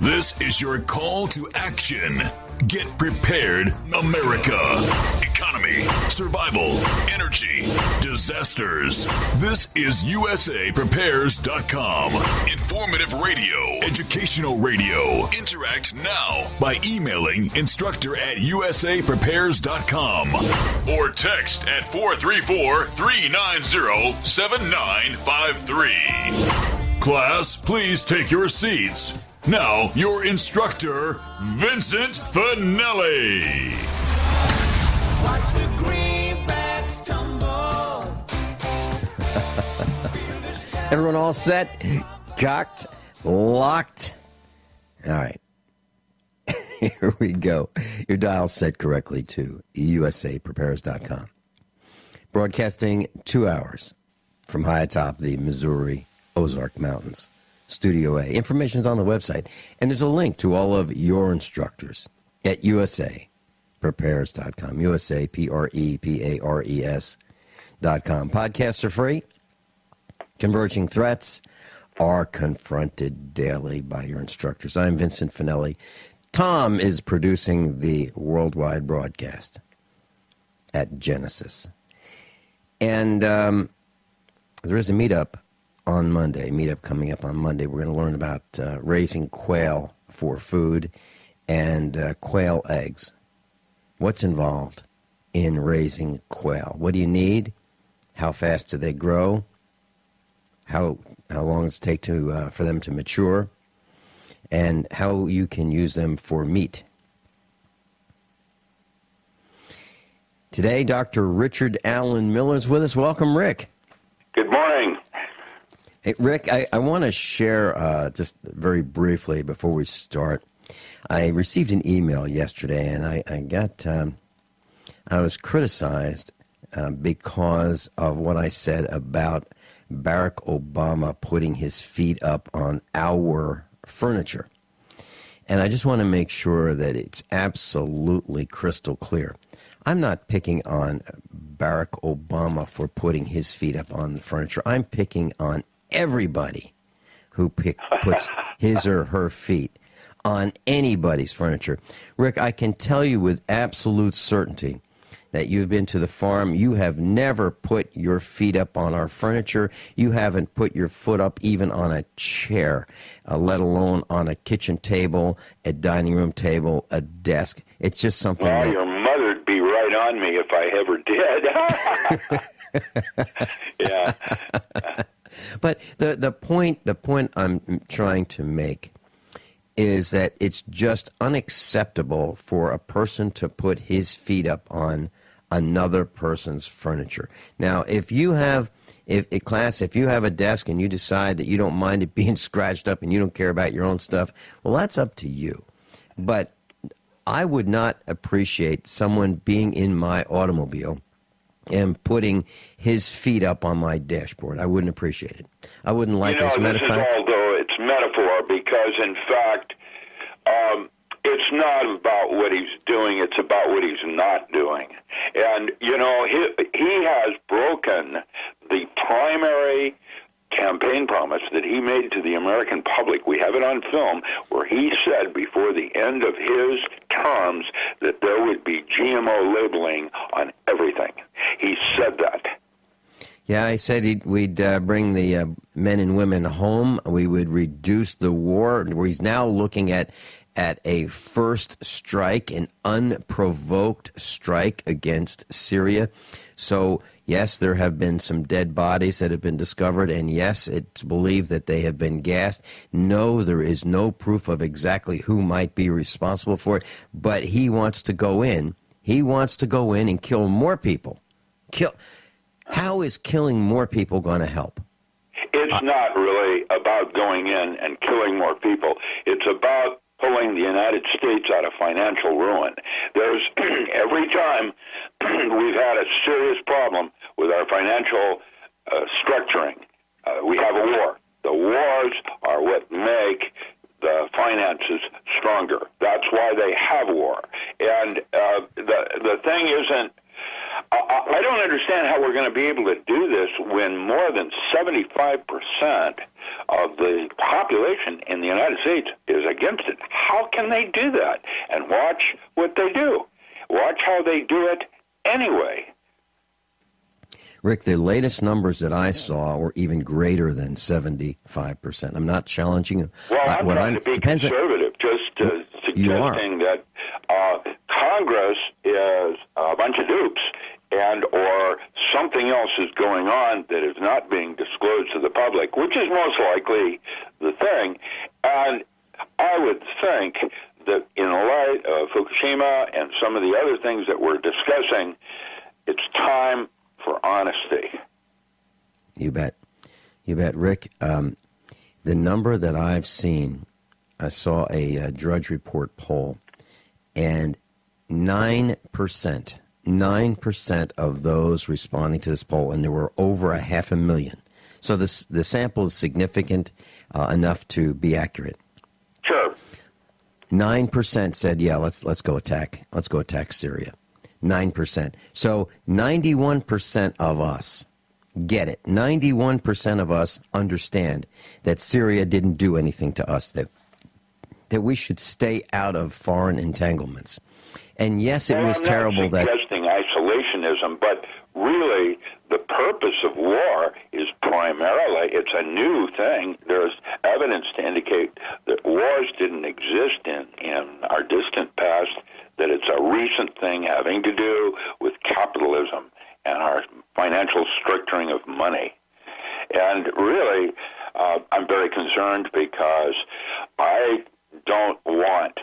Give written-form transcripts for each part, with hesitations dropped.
This is your call to action. Get prepared, America. Economy, survival, energy, disasters. This is USAPrepares.com. Informative radio, educational radio. Interact now by emailing instructor@USAPrepares.com or text at 434-390-7953. Class, please take your seats. Now, your instructor, Vincent Finelli. Watch the greenbacks tumble. Everyone all set? Cocked? Locked? All right. Here we go. Your dial set correctly to USAPrepares.com. Broadcasting 2 hours from high atop the Missouri Ozark Mountains. Studio A. Information's on the website, and there's a link to all of your instructors at USAPrepares.com. USAPrepares.com. Podcasts are free. Converging threats are confronted daily by your instructors. I'm Vincent Finelli. Tom is producing the worldwide broadcast at Genesis. And there is a meetup on Monday, coming up on Monday. We're going to learn about raising quail for food and quail eggs. What's involved in raising quail? What do you need? How fast do they grow? How long does it take for them to mature? And how you can use them for meat. Today, Dr. Richard Allen Miller is with us. Welcome, Rick. Good morning. Hey, Rick, I want to share just very briefly before we start. I received an email yesterday, and I was criticized because of what I said about Barack Obama putting his feet up on our furniture. And I just want to make sure that it's absolutely crystal clear. I'm not picking on Barack Obama for putting his feet up on the furniture. I'm picking on everybody who puts his or her feet on anybody's furniture. Rick, I can tell you with absolute certainty that you've been to the farm. You have never put your feet up on our furniture. You haven't put your foot up even on a chair, let alone on a kitchen table, a dining room table, a desk. It's just something well, that... your mother'd be right on me if I ever did. Yeah. But the point I'm trying to make is that it's just unacceptable for a person to put his feet up on another person's furniture. Now, if you have a desk and you decide that you don't mind it being scratched up and you don't care about your own stuff, well, that's up to you. But I would not appreciate someone being in my automobile and putting his feet up on my dashboard. I wouldn't appreciate it. I wouldn't like it. As a matter of fact, although it's metaphor, because in fact, it's not about what he's doing, it's about what he's not doing. And, you know, he has broken the primary campaign promise that he made to the American public. We have it on film where he said before the end of his terms that there would be GMO labeling on everything. He said that. Yeah, I said we'd bring the men and women home. We would reduce the war. He's now looking at a first strike, an unprovoked strike against Syria. So, yes, there have been some dead bodies that have been discovered, and yes, it's believed that they have been gassed. No, there is no proof of exactly who might be responsible for it, but he wants to go in. He wants to go in and kill more people. How is killing more people going to help? It's not really about going in and killing more people. It's about pulling the United States out of financial ruin. There's every time we've had a serious problem with our financial structuring, we have a war. The wars are what make the finances stronger. That's why they have war. And the thing isn't, I don't understand how we're going to be able to do this when more than 75% of the population in the United States is against it. How can they do that? And watch what they do. Watch how they do it anyway. Rick, the latest numbers that I saw were even greater than 75%. I'm not challenging you. Well, I'm trying to be conservative, just suggesting that Congress is a bunch of dupes, and or something else is going on that is not being disclosed to the public, which is most likely the thing. And I would think that in light of Fukushima and some of the other things that we're discussing, it's time for honesty. You bet. You bet, Rick. The number that I've seen, I saw a Drudge Report poll, and 9% of those responding to this poll, and there were over 500,000. So the sample is significant enough to be accurate. Sure. 9% said, yeah, let's go attack. Let's go attack Syria. 9%. So 91% of us get it. 91% of us understand that Syria didn't do anything to us, that we should stay out of foreign entanglements. And yes, it was terrible that... I'm not suggesting isolationism, but really the purpose of war is primarily, it's a new thing. There's evidence to indicate that wars didn't exist in our distant past, that it's a recent thing having to do with capitalism and our financial structuring of money. And really, I'm very concerned because I don't want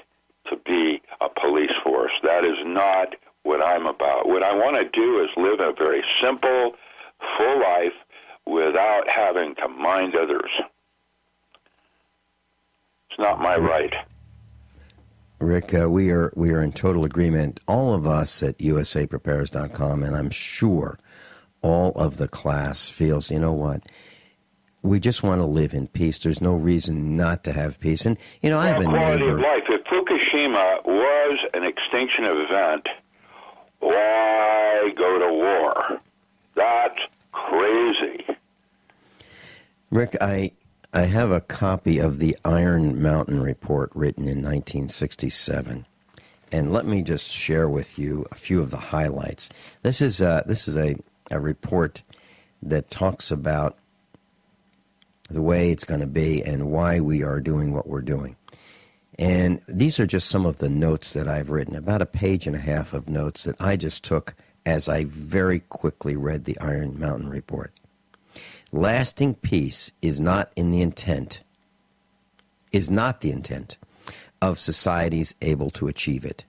to be a police force. That is not what I'm about. What I want to do is live a very simple, full life without having to mind others. It's not my right. Rick, we are in total agreement. All of us at usaprepares.com, and I'm sure all of the class feels, you know what, we just want to live in peace. There's no reason not to have peace. And, you know, I have a quality neighbor. of life. If Fukushima was an extinction event, why go to war? That's crazy. Rick, I have a copy of the Iron Mountain Report written in 1967. And let me just share with you a few of the highlights. This is a report that talks about the way it's going to be and why we are doing what we're doing. And these are just some of the notes that I've written, about a page and a half of notes that I just took as I very quickly read the Iron Mountain Report. Lasting peace is not the intent of societies able to achieve it.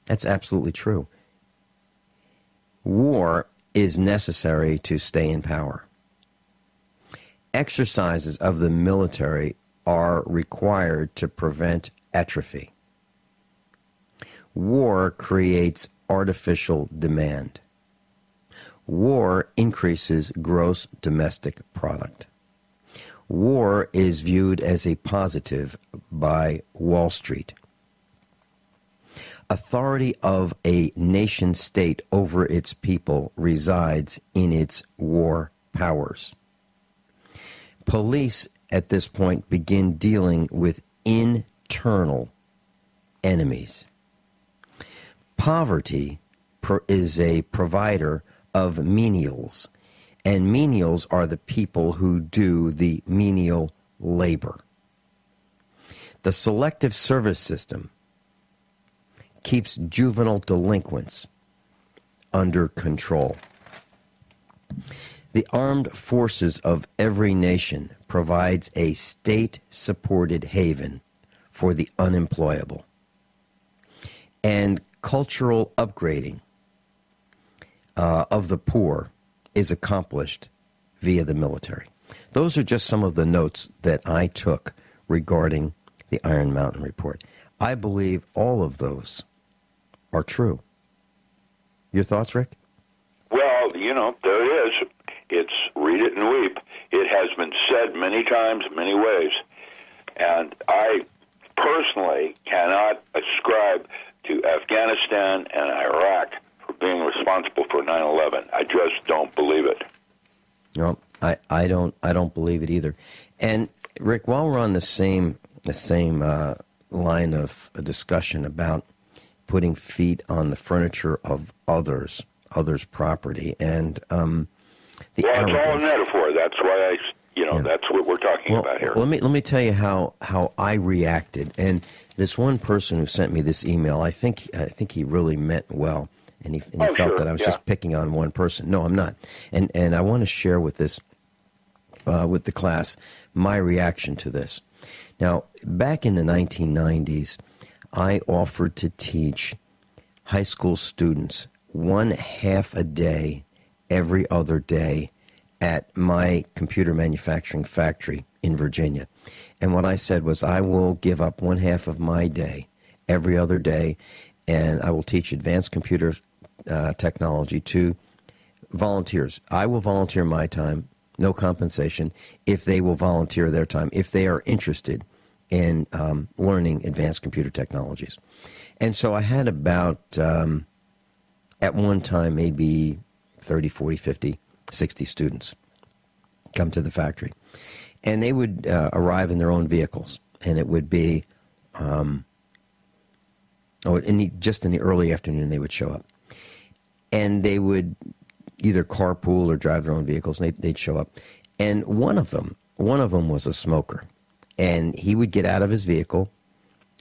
That's absolutely true. War is necessary to stay in power. Exercises of the military are required to prevent atrophy. War creates artificial demand. War increases gross domestic product. War is viewed as a positive by Wall Street. Authority of a nation-state over its people resides in its war powers. Police at this point begin dealing with internal enemies. Poverty is a provider of menials, and menials are the people who do the menial labor. The selective service system keeps juvenile delinquents under control. The armed forces of every nation provides a state-supported haven for the unemployable. And cultural upgrading of the poor is accomplished via the military. Those are just some of the notes that I took regarding the Iron Mountain Report. I believe all of those are true. Your thoughts, Rick? Well, you know, there it is. It's read it and weep. It has been said many times, many ways. And I personally cannot ascribe to Afghanistan and Iraq for being responsible for 9/11. I just don't believe it. No, I don't believe it either. And Rick, while we're on the same line of a discussion about putting feet on the furniture of others' property, and the arrogance. It's all a metaphor. That's why that's what we're talking about here. Let me tell you how I reacted. And this one person who sent me this email, I think he really meant well, and he felt that I was just picking on one person. No, I'm not. And I want to share with this with the class my reaction to this. Now, back in the 1990s, I offered to teach high school students 1/2 a day every other day at my computer manufacturing factory in Virginia. And what I said was, I will give up 1/2 of my day every other day, and I will teach advanced computer technology to volunteers. I will volunteer my time, no compensation, if they will volunteer their time, if they are interested in learning advanced computer technologies. And so I had about, at one time, maybe 30, 40, 50, 60 students come to the factory. And they would arrive in their own vehicles. And it would be, just in the early afternoon, they would show up. And they would either carpool or drive their own vehicles, and they'd show up. And one of them was a smoker. And he would get out of his vehicle.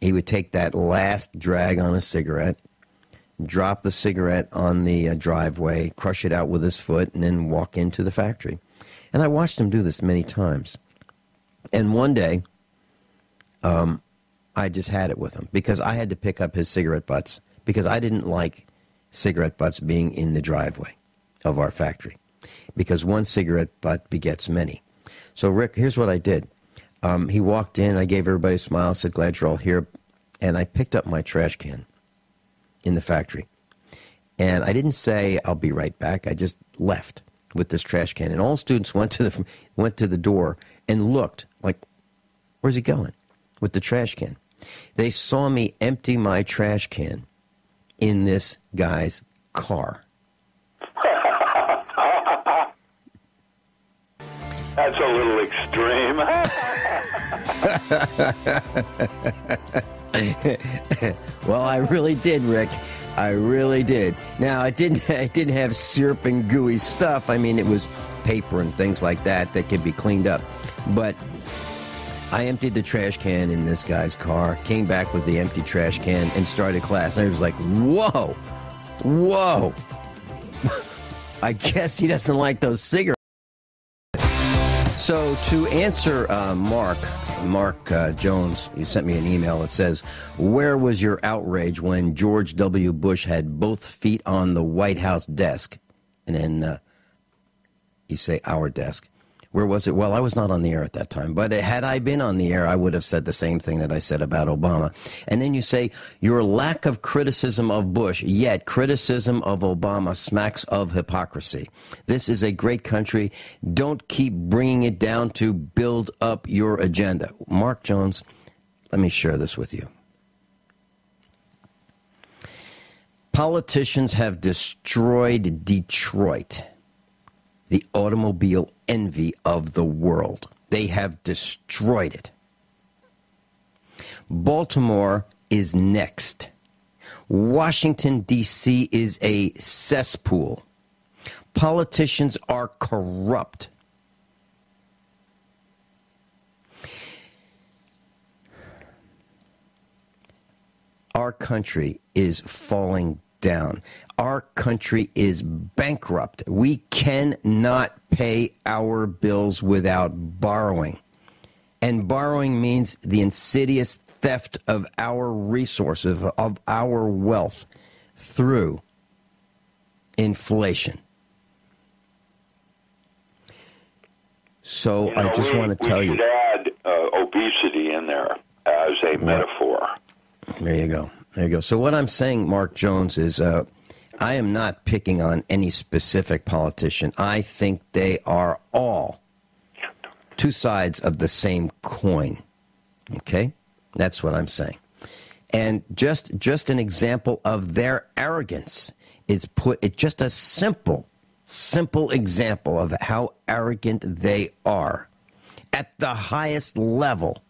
He would take that last drag on a cigarette, drop the cigarette on the driveway, crush it out with his foot, and then walk into the factory. And I watched him do this many times. And one day, I just had it with him because I had to pick up his cigarette butts because I didn't like cigarette butts being in the driveway of our factory because one cigarette butt begets many. So, Rick, here's what I did. He walked in, I gave everybody a smile, said, glad you're all here, and I picked up my trash can in the factory. And I didn't say, I'll be right back. I just left with this trash can. And all students went to the door and looked like, where's he going? With the trash can. They saw me empty my trash can in this guy's car. That's a little extreme. Well, I really did, Rick. I really did. Now, it didn't have syrup and gooey stuff. I mean, it was paper and things like that could be cleaned up. But I emptied the trash can in this guy's car, came back with the empty trash can, and started class. And I was like, whoa. I guess he doesn't like those cigarettes. So to answer Mark Jones, you sent me an email that says, where was your outrage when George W. Bush had both feet on the White House desk? And then you say our desk. Where was it? Well, I was not on the air at that time. But had I been on the air, I would have said the same thing that I said about Obama. And then you say, your lack of criticism of Bush, yet criticism of Obama smacks of hypocrisy. This is a great country. Don't keep bringing it down to build up your agenda. Mark Jones, let me share this with you. Politicians have destroyed Detroit, the automobile envy of the world. They have destroyed it. Baltimore is next. Washington, D.C. is a cesspool. Politicians are corrupt. Our country is falling down. Our country is bankrupt. We cannot pay our bills without borrowing. And borrowing means the insidious theft of our resources, of our wealth, through inflation. So I just want to tell you. We should add obesity in there as a metaphor. There you go. There you go. So what I'm saying, Mark Jones, is I am not picking on any specific politician. I think they are all two sides of the same coin. Okay? That's what I'm saying. And just an example of their arrogance is just a simple simple example of how arrogant they are at the highest level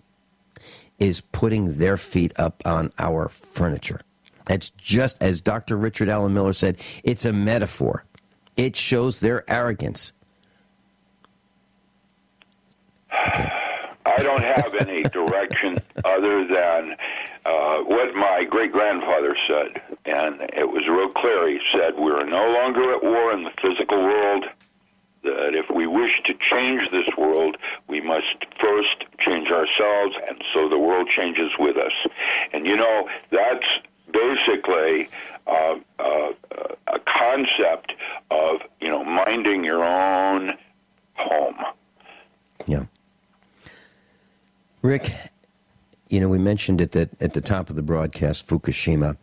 is putting their feet up on our furniture. That's just, as Dr. Richard Allen Miller said, it's a metaphor. It shows their arrogance. Okay. I don't have any direction other than what my great-grandfather said, and it was real clear. He said, we're no longer at war in the physical world, that if we wish to change this world, we must first change ourselves, and so the world changes with us. And, you know, that's basically a concept of, you know, minding your own home. Yeah. Rick, you know, we mentioned it at the top of the broadcast, Fukushima.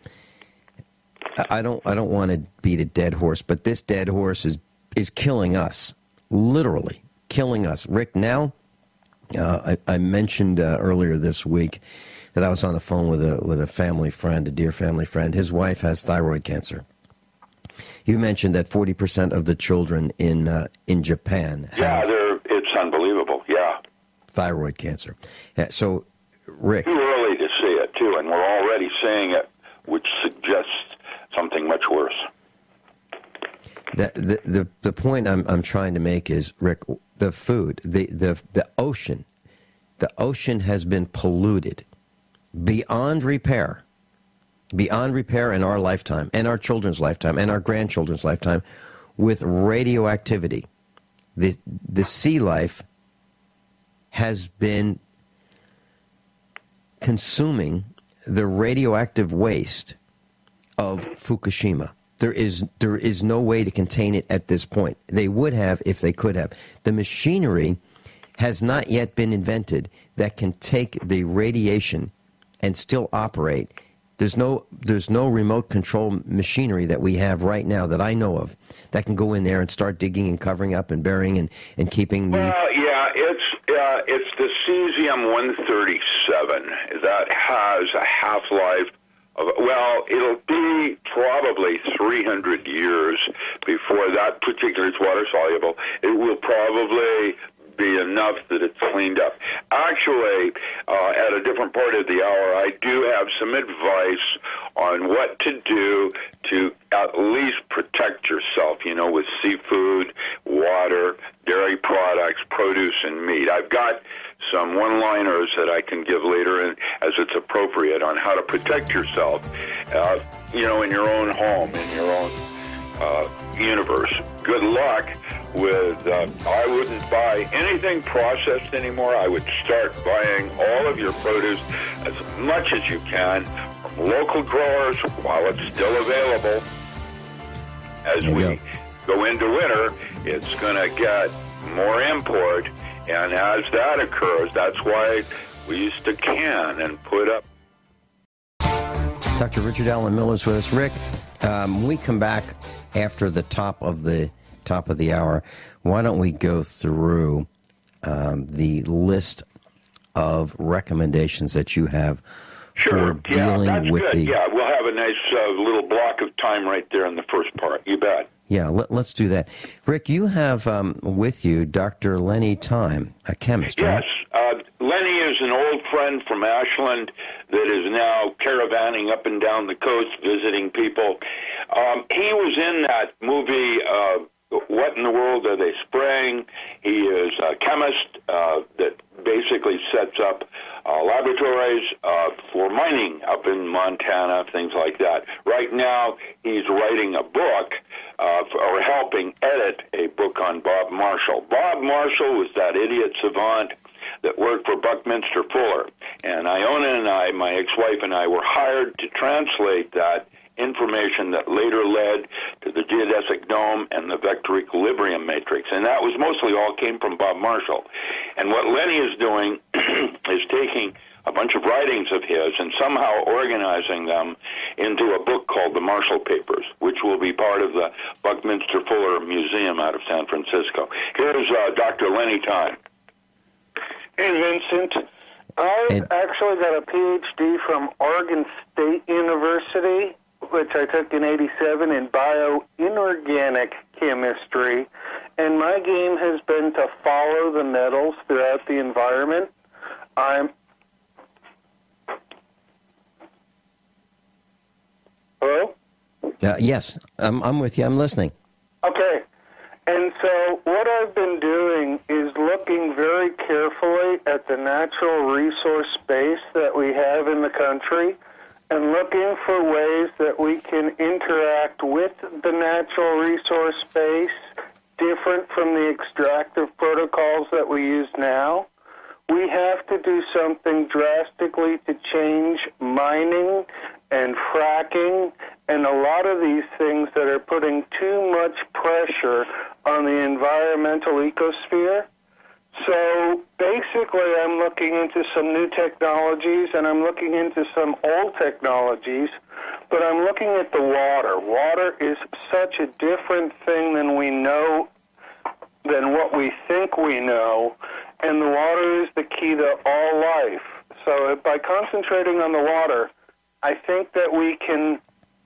I don't want to beat a dead horse, but this dead horse is killing us, literally killing us. Rick, now, I mentioned earlier this week that I was on the phone with a family friend, a dear family friend. His wife has thyroid cancer. You mentioned that 40% of the children in Japan have it's unbelievable. Yeah, thyroid cancer. So, Rick, too early to see it too, and we're already seeing it, which suggests something much worse. The point I'm trying to make is, Rick, the food, the ocean has been polluted beyond repair in our lifetime, and our children's lifetime, and our grandchildren's lifetime, with radioactivity. The sea life has been consuming the radioactive waste of Fukushima. There is no way to contain it at this point. They would have if they could have. The machinery has not yet been invented that can take the radiation and still operate. There's no remote control machinery that we have right now that I know of that can go in there and start digging and covering up and burying and keeping the... Well, yeah, it's the cesium-137 that has a half-life of, well, it'll be probably 300 years before that particular, it's water-soluble. It will probably be enough that it's cleaned up. Actually, at a different part of the hour, I do have some advice on what to do to at least protect yourself, you know, with seafood, water, dairy products, produce, and meat. I've got some one-liners that I can give later as it's appropriate on how to protect yourself, you know, in your own home, in your own universe. Good luck with, I wouldn't buy anything processed anymore. I would start buying all of your produce as much as you can from local growers while it's still available. As we go into winter, it's going to get more import, and as that occurs, that's why we used to can and put up. Dr. Richard Allen Miller is with us. Rick, when we come back after the top of the hour, why don't we go through the list of recommendations that you have for dealing with the... Yeah, we'll have a nice little block of time right there in the first part. You bet. Yeah, let's do that. Rick, you have with you Dr. Lenny Time, a chemist, right? Yes. Lenny is an old friend from Ashland that is now caravanning up and down the coast, visiting people. He was in that movie, What in the World Are They Spraying? He is a chemist that basically sets up laboratories for mining up in Montana, things like that. Right now, he's writing a book, or helping edit a book on Bob Marshall. Bob Marshall was that idiot savant that worked for Buckminster Fuller. And Iona and I, my ex-wife and I, were hired to translate that information that later led to the geodesic dome and the vector equilibrium matrix. And that was mostly all came from Bob Marshall. And what Lenny is doing is taking a bunch of writings of his and somehow organizing them into a book called the Marshall Papers, which will be part of the Buckminster Fuller Museum out of San Francisco. Here's Dr. Lenny Time. Hey, Vincent. I actually got a PhD from Oregon State University, which I took in '87 in bioinorganic chemistry, and my game has been to follow the metals throughout the environment. Hello? Yes, I'm with you. I'm listening. Okay. And so what I've been doing is looking very carefully at the natural resource space that we have in the country and looking for ways that we can interact with the natural resource space different from the extractive protocols that we use now. We have to do something drastically to change mining and fracking and a lot of these things that are putting too much pressure on the environmental ecosphere. So basically I'm looking into some new technologies and I'm looking into some old technologies, but I'm looking at the water. Water is such a different thing than we know, than what we think we know, and the water is the key to all life. So by concentrating on the water, I think that we can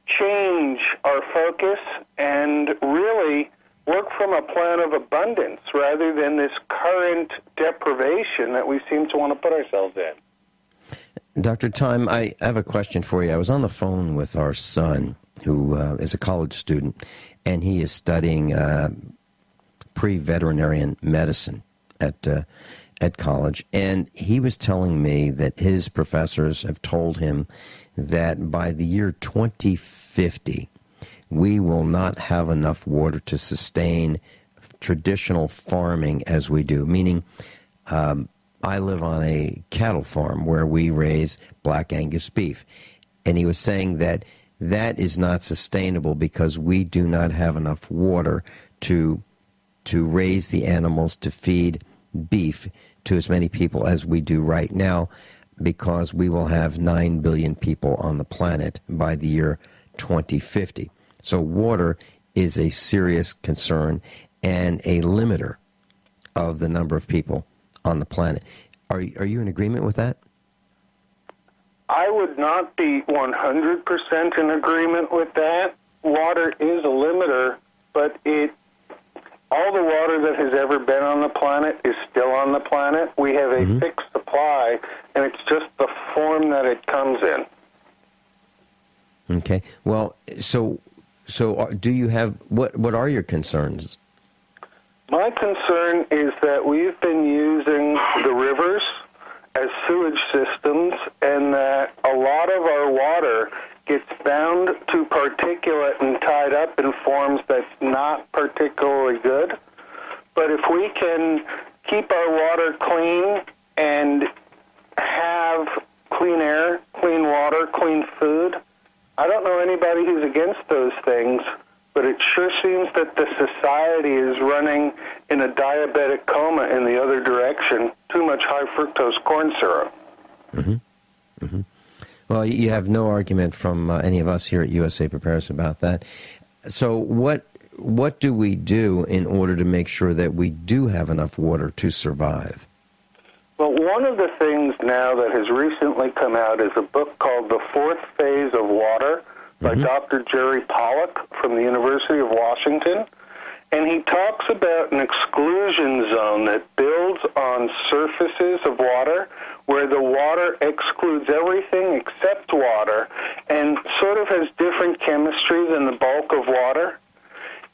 change our focus and really work from a plan of abundance rather than this current deprivation that we seem to want to put ourselves in. Dr. Time, I have a question for you. I was on the phone with our son, who is a college student, and he is studying pre-veterinarian medicine at college, and he was telling me that his professors have told him that by the year 2050, we will not have enough water to sustain traditional farming as we do, meaning I live on a cattle farm where we raise black Angus beef, and he was saying that that is not sustainable because we do not have enough water to raise the animals to feed beef to as many people as we do right now, because we will have 9 billion people on the planet by the year 2050. So water is a serious concern and a limiter of the number of people on the planet. Are you in agreement with that? I would not be 100% in agreement with that. Water is a limiter, but all the water that has ever been on the planet is still on the planet. We have a fixed supply, and it's just the form that it comes in. Okay. Well, so do you have, what are your concerns? My concern is that we've been using the rivers as sewage systems, and that a lot of our water gets bound to particulate and tied up in forms that's not particularly good. But if we can keep our water clean and have clean air, clean water, clean food, I don't know anybody who's against those things, but it sure seems that the society is running in a diabetic coma in the other direction. Too much high fructose corn syrup. Mm-hmm. Mm-hmm. Well, you have no argument from any of us here at USA Prepares about that. So what do we do in order to make sure that we do have enough water to survive? Well, one of the things now that has recently come out is a book called The Fourth Phase of Water by Dr. Jerry Pollack from the University of Washington. And he talks about an exclusion zone that builds on surfaces of water where the water excludes everything except water and sort of has different chemistry than the bulk of water.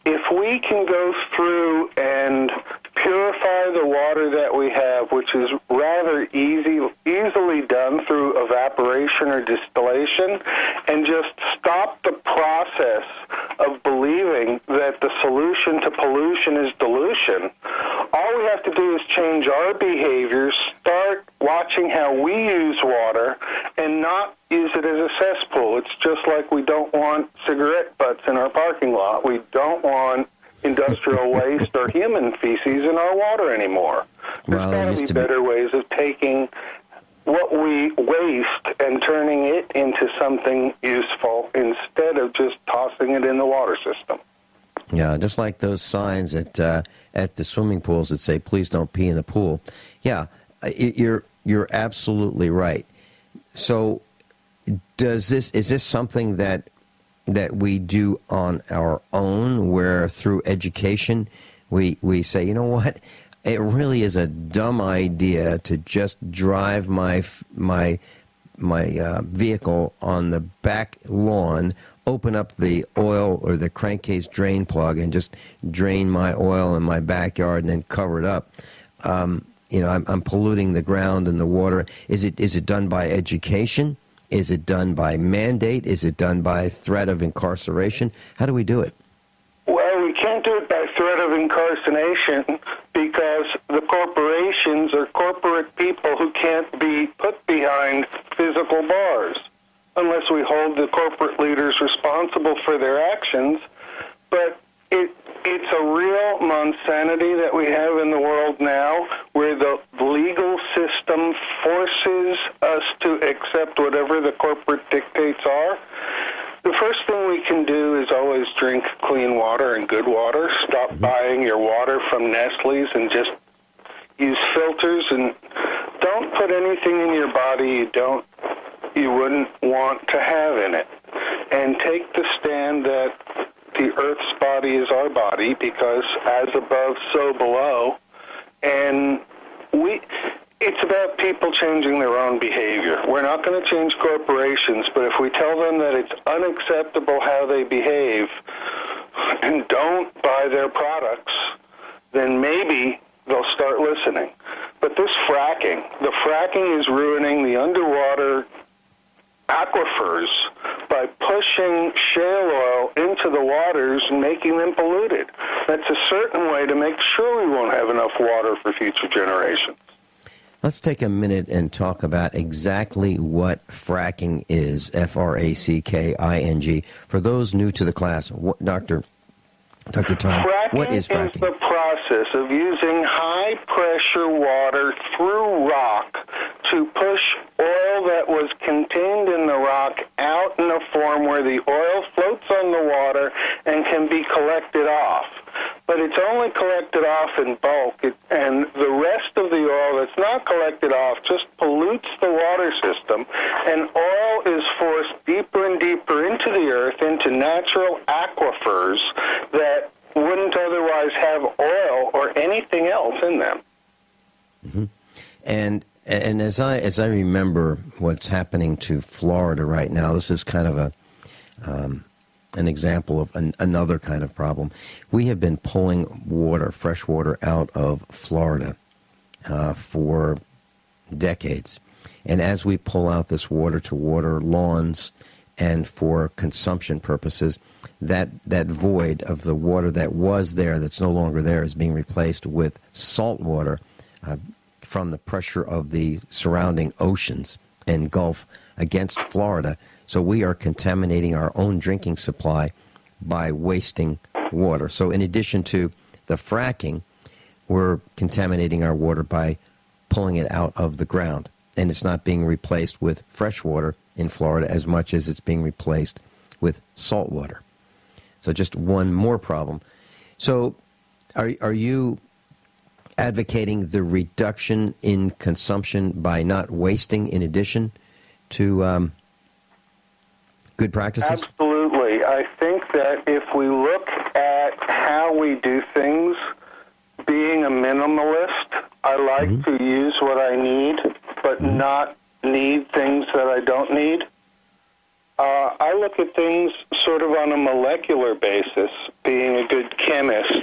If we can go through and purify the water that we have, which is rather easily done through evaporation or distillation, and just stop the process of believing that the solution to pollution is dilution, all we have to do is change our behaviors, start watching how we use water, and not use it as a cesspool. It's just like we don't want cigarette butts in our parking lot. We don't want industrial waste or human feces in our water anymore. There's got to be better ways of taking what we waste and turning it into something useful instead of just tossing it in the water system. Yeah, just like those signs at the swimming pools that say, "Please don't pee in the pool." Yeah, you're absolutely right. So is this something that that we do on our own, where through education we say, you know what, it really is a dumb idea to just drive my vehicle on the back lawn, open up the oil or the crankcase drain plug, and just drain my oil in my backyard and then cover it up. I'm polluting the ground and the water. Is it done by education? Is it done by mandate? Is it done by threat of incarceration? How do we do it? Well, we can't do it by threat of incarceration because the corporations are corporate people who can't be put behind physical bars unless we hold the corporate leaders responsible for their actions. But it's a real monsanity that we have in the world now, where the legal system forces us to accept whatever the corporate dictates are. The first thing we can do is always drink clean water and good water. Stop buying your water from Nestle's and just use filters, and don't put anything in your body you wouldn't want to have in it. And take the stand that the Earth's body is our body, because as above, so below. And it's about people changing their own behavior. We're not going to change corporations, but if we tell them that it's unacceptable how they behave and don't buy their products, then maybe they'll start listening. But the fracking is ruining the underwater aquifers by pushing shale oil into the waters and making them polluted. That's a certain way to make sure we won't have enough water for future generations. Let's take a minute and talk about exactly what fracking is, Fracking. For those new to the class, Dr. Tom, what is fracking? Is the process of using high-pressure water through rock to push oil that was contained in the rock out in a form where the oil floats on the water and can be collected off. But it's only collected off in bulk, and the rest of the oil that's not collected off just pollutes the water system, and oil is forced deeper and deeper into the earth, into natural aquifers that wouldn't otherwise have oil or anything else in them. Mm-hmm. And as I remember what's happening to Florida right now, this is kind of an example of another kind of problem. We have been pulling fresh water out of Florida for decades. And as we pull out this water to water lawns and for consumption purposes, that void of the water that was there, that's no longer there, is being replaced with salt water from the pressure of the surrounding oceans and Gulf against Florida. So we are contaminating our own drinking supply by wasting water. So in addition to the fracking, we're contaminating our water by pulling it out of the ground. And it's not being replaced with fresh water in Florida as much as it's being replaced with salt water. So just one more problem. So are you advocating the reduction in consumption by not wasting in addition to good practices? Absolutely. I think that if we look at how we do things, being a minimalist, I like to use what I need, but not need things that I don't need. I look at things sort of on a molecular basis, being a good chemist,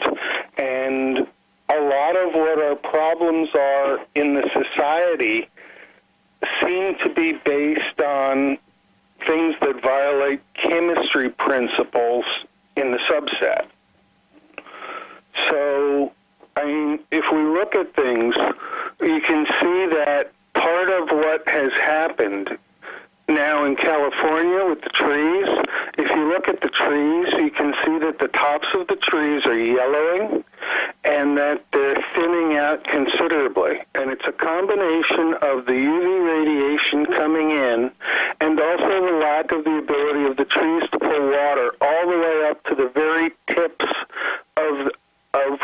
and a lot of what our problems are in the society seem to be based on things that violate chemistry principles in the subset. So, I mean, if we look at things, you can see that part of what has happened now in California with the trees, if you look at the trees, you can see that the tops of the trees are yellowing and that they're thinning out considerably. And it's a combination of the UV radiation coming in and also the lack of the ability of the trees to pull water all the way up to the very tips of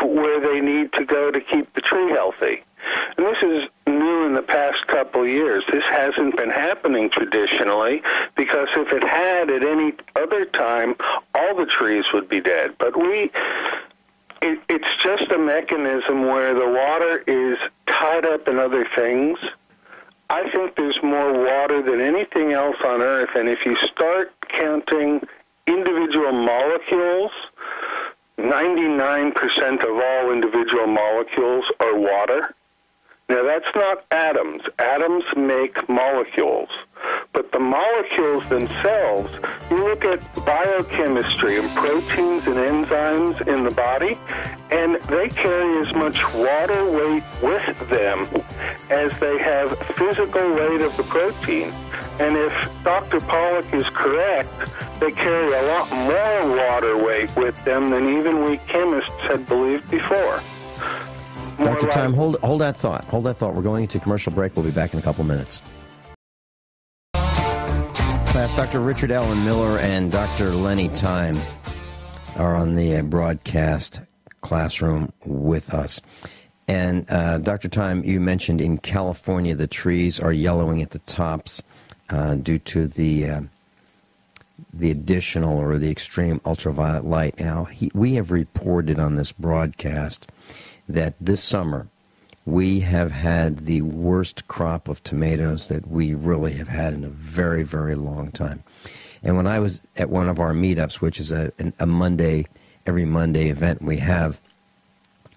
where they need to go to keep the tree healthy. And this is new in the past couple of years. This hasn't been happening traditionally. originally, because if it had at any other time, all the trees would be dead. But it's just a mechanism where the water is tied up in other things. I think there's more water than anything else on Earth, and if you start counting individual molecules, 99% of all individual molecules are water. Now, that's not atoms. Atoms make molecules. But the molecules themselves, you look at biochemistry and proteins and enzymes in the body, and they carry as much water weight with them as they have physical weight of the protein. And if Dr. Pollack is correct, they carry a lot more water weight with them than even we chemists had believed before. Dr. Time, hold that thought. Hold that thought. We're going into commercial break. We'll be back in a couple minutes. Class, Dr. Richard Allen Miller and Dr. Lenny Time are on the broadcast classroom with us. And Dr. Time, you mentioned in California the trees are yellowing at the tops due to the additional or the extreme ultraviolet light. Now, we have reported on this broadcast that this summer we have had the worst crop of tomatoes that we really have had in a very, very long time. And when I was at one of our meetups, which is a Monday, every Monday event we have,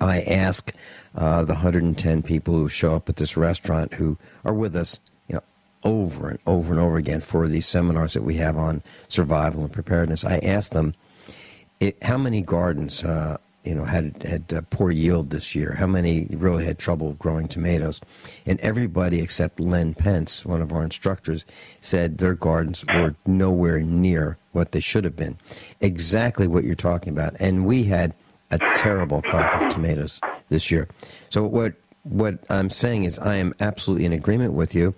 I ask the 110 people who show up at this restaurant who are with us, over and over and over again for these seminars that we have on survival and preparedness. I ask them how many gardens had poor yield this year, how many really had trouble growing tomatoes. And everybody except Len Pence, one of our instructors, said their gardens were nowhere near what they should have been. Exactly what you're talking about. And we had a terrible crop of tomatoes this year. So what I'm saying is I am absolutely in agreement with you.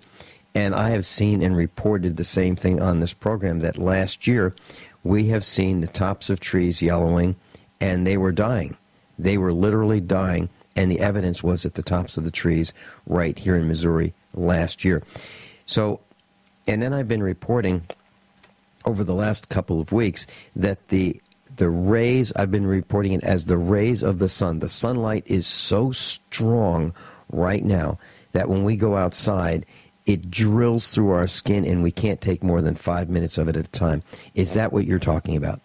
And I have seen and reported the same thing on this program, that last year we have seen the tops of trees yellowing, and they were dying. They were literally dying, and the evidence was at the tops of the trees right here in Missouri last year. So, and then I've been reporting over the last couple of weeks that the rays, I've been reporting it as the rays of the sun. The sunlight is so strong right now that when we go outside, it drills through our skin, and we can't take more than 5 minutes of it at a time. Is that what you're talking about?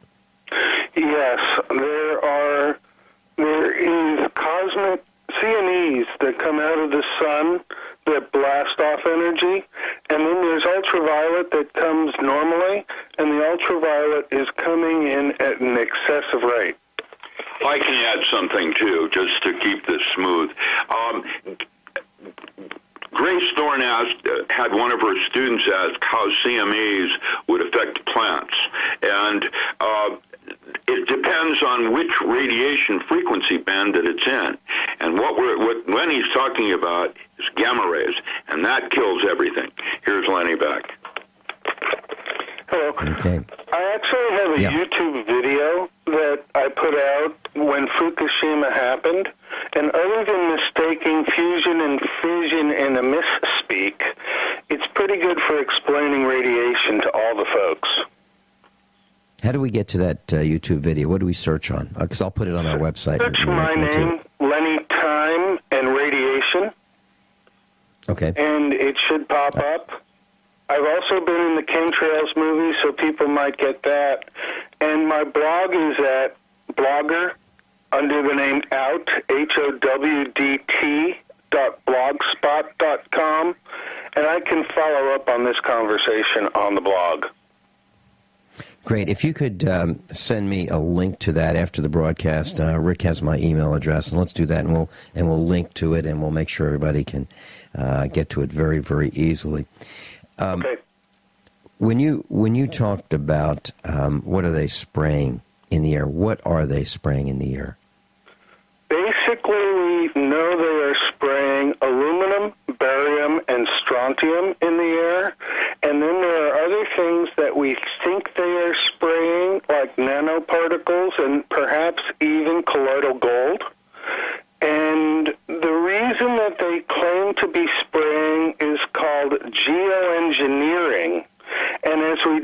Yes, there is cosmic CNEs that come out of the sun that blast off energy, and then there's ultraviolet that comes normally, and the ultraviolet is coming in at an excessive rate. I can add something, too, just to keep this smooth. Grace Thorne had one of her students ask how CMEs would affect plants. And it depends on which radiation frequency band that it's in. And what Lenny's talking about is gamma rays, and that kills everything. Here's Lenny back. Hello. Okay. I actually have a YouTube video that I put out when Fukushima happened, and other than mistaking fusion and fission in a misspeak, it's pretty good for explaining radiation to all the folks. How do we get to that YouTube video? What do we search on? Because I'll put it on our website. Search my name, Lenny Time, and radiation. Okay. And it should pop up. I've also been in the chemtrails movie, so people might get that. And my blog is at Blogger under the name Out, HOWDT.blogspot.com, and I can follow up on this conversation on the blog. Great. If you could send me a link to that after the broadcast. Rick has my email address, and let's do that, and we'll link to it, and we'll make sure everybody can get to it very, very easily. Okay. When you talked about what are they spraying in the air, what are they spraying in the air? Basically, we know they are spraying aluminum, barium, and strontium in the air. And then there are other things that we think they are spraying, like nanoparticles and perhaps even colloidal gold. And the reason that they claim to be spraying is called geoengineering.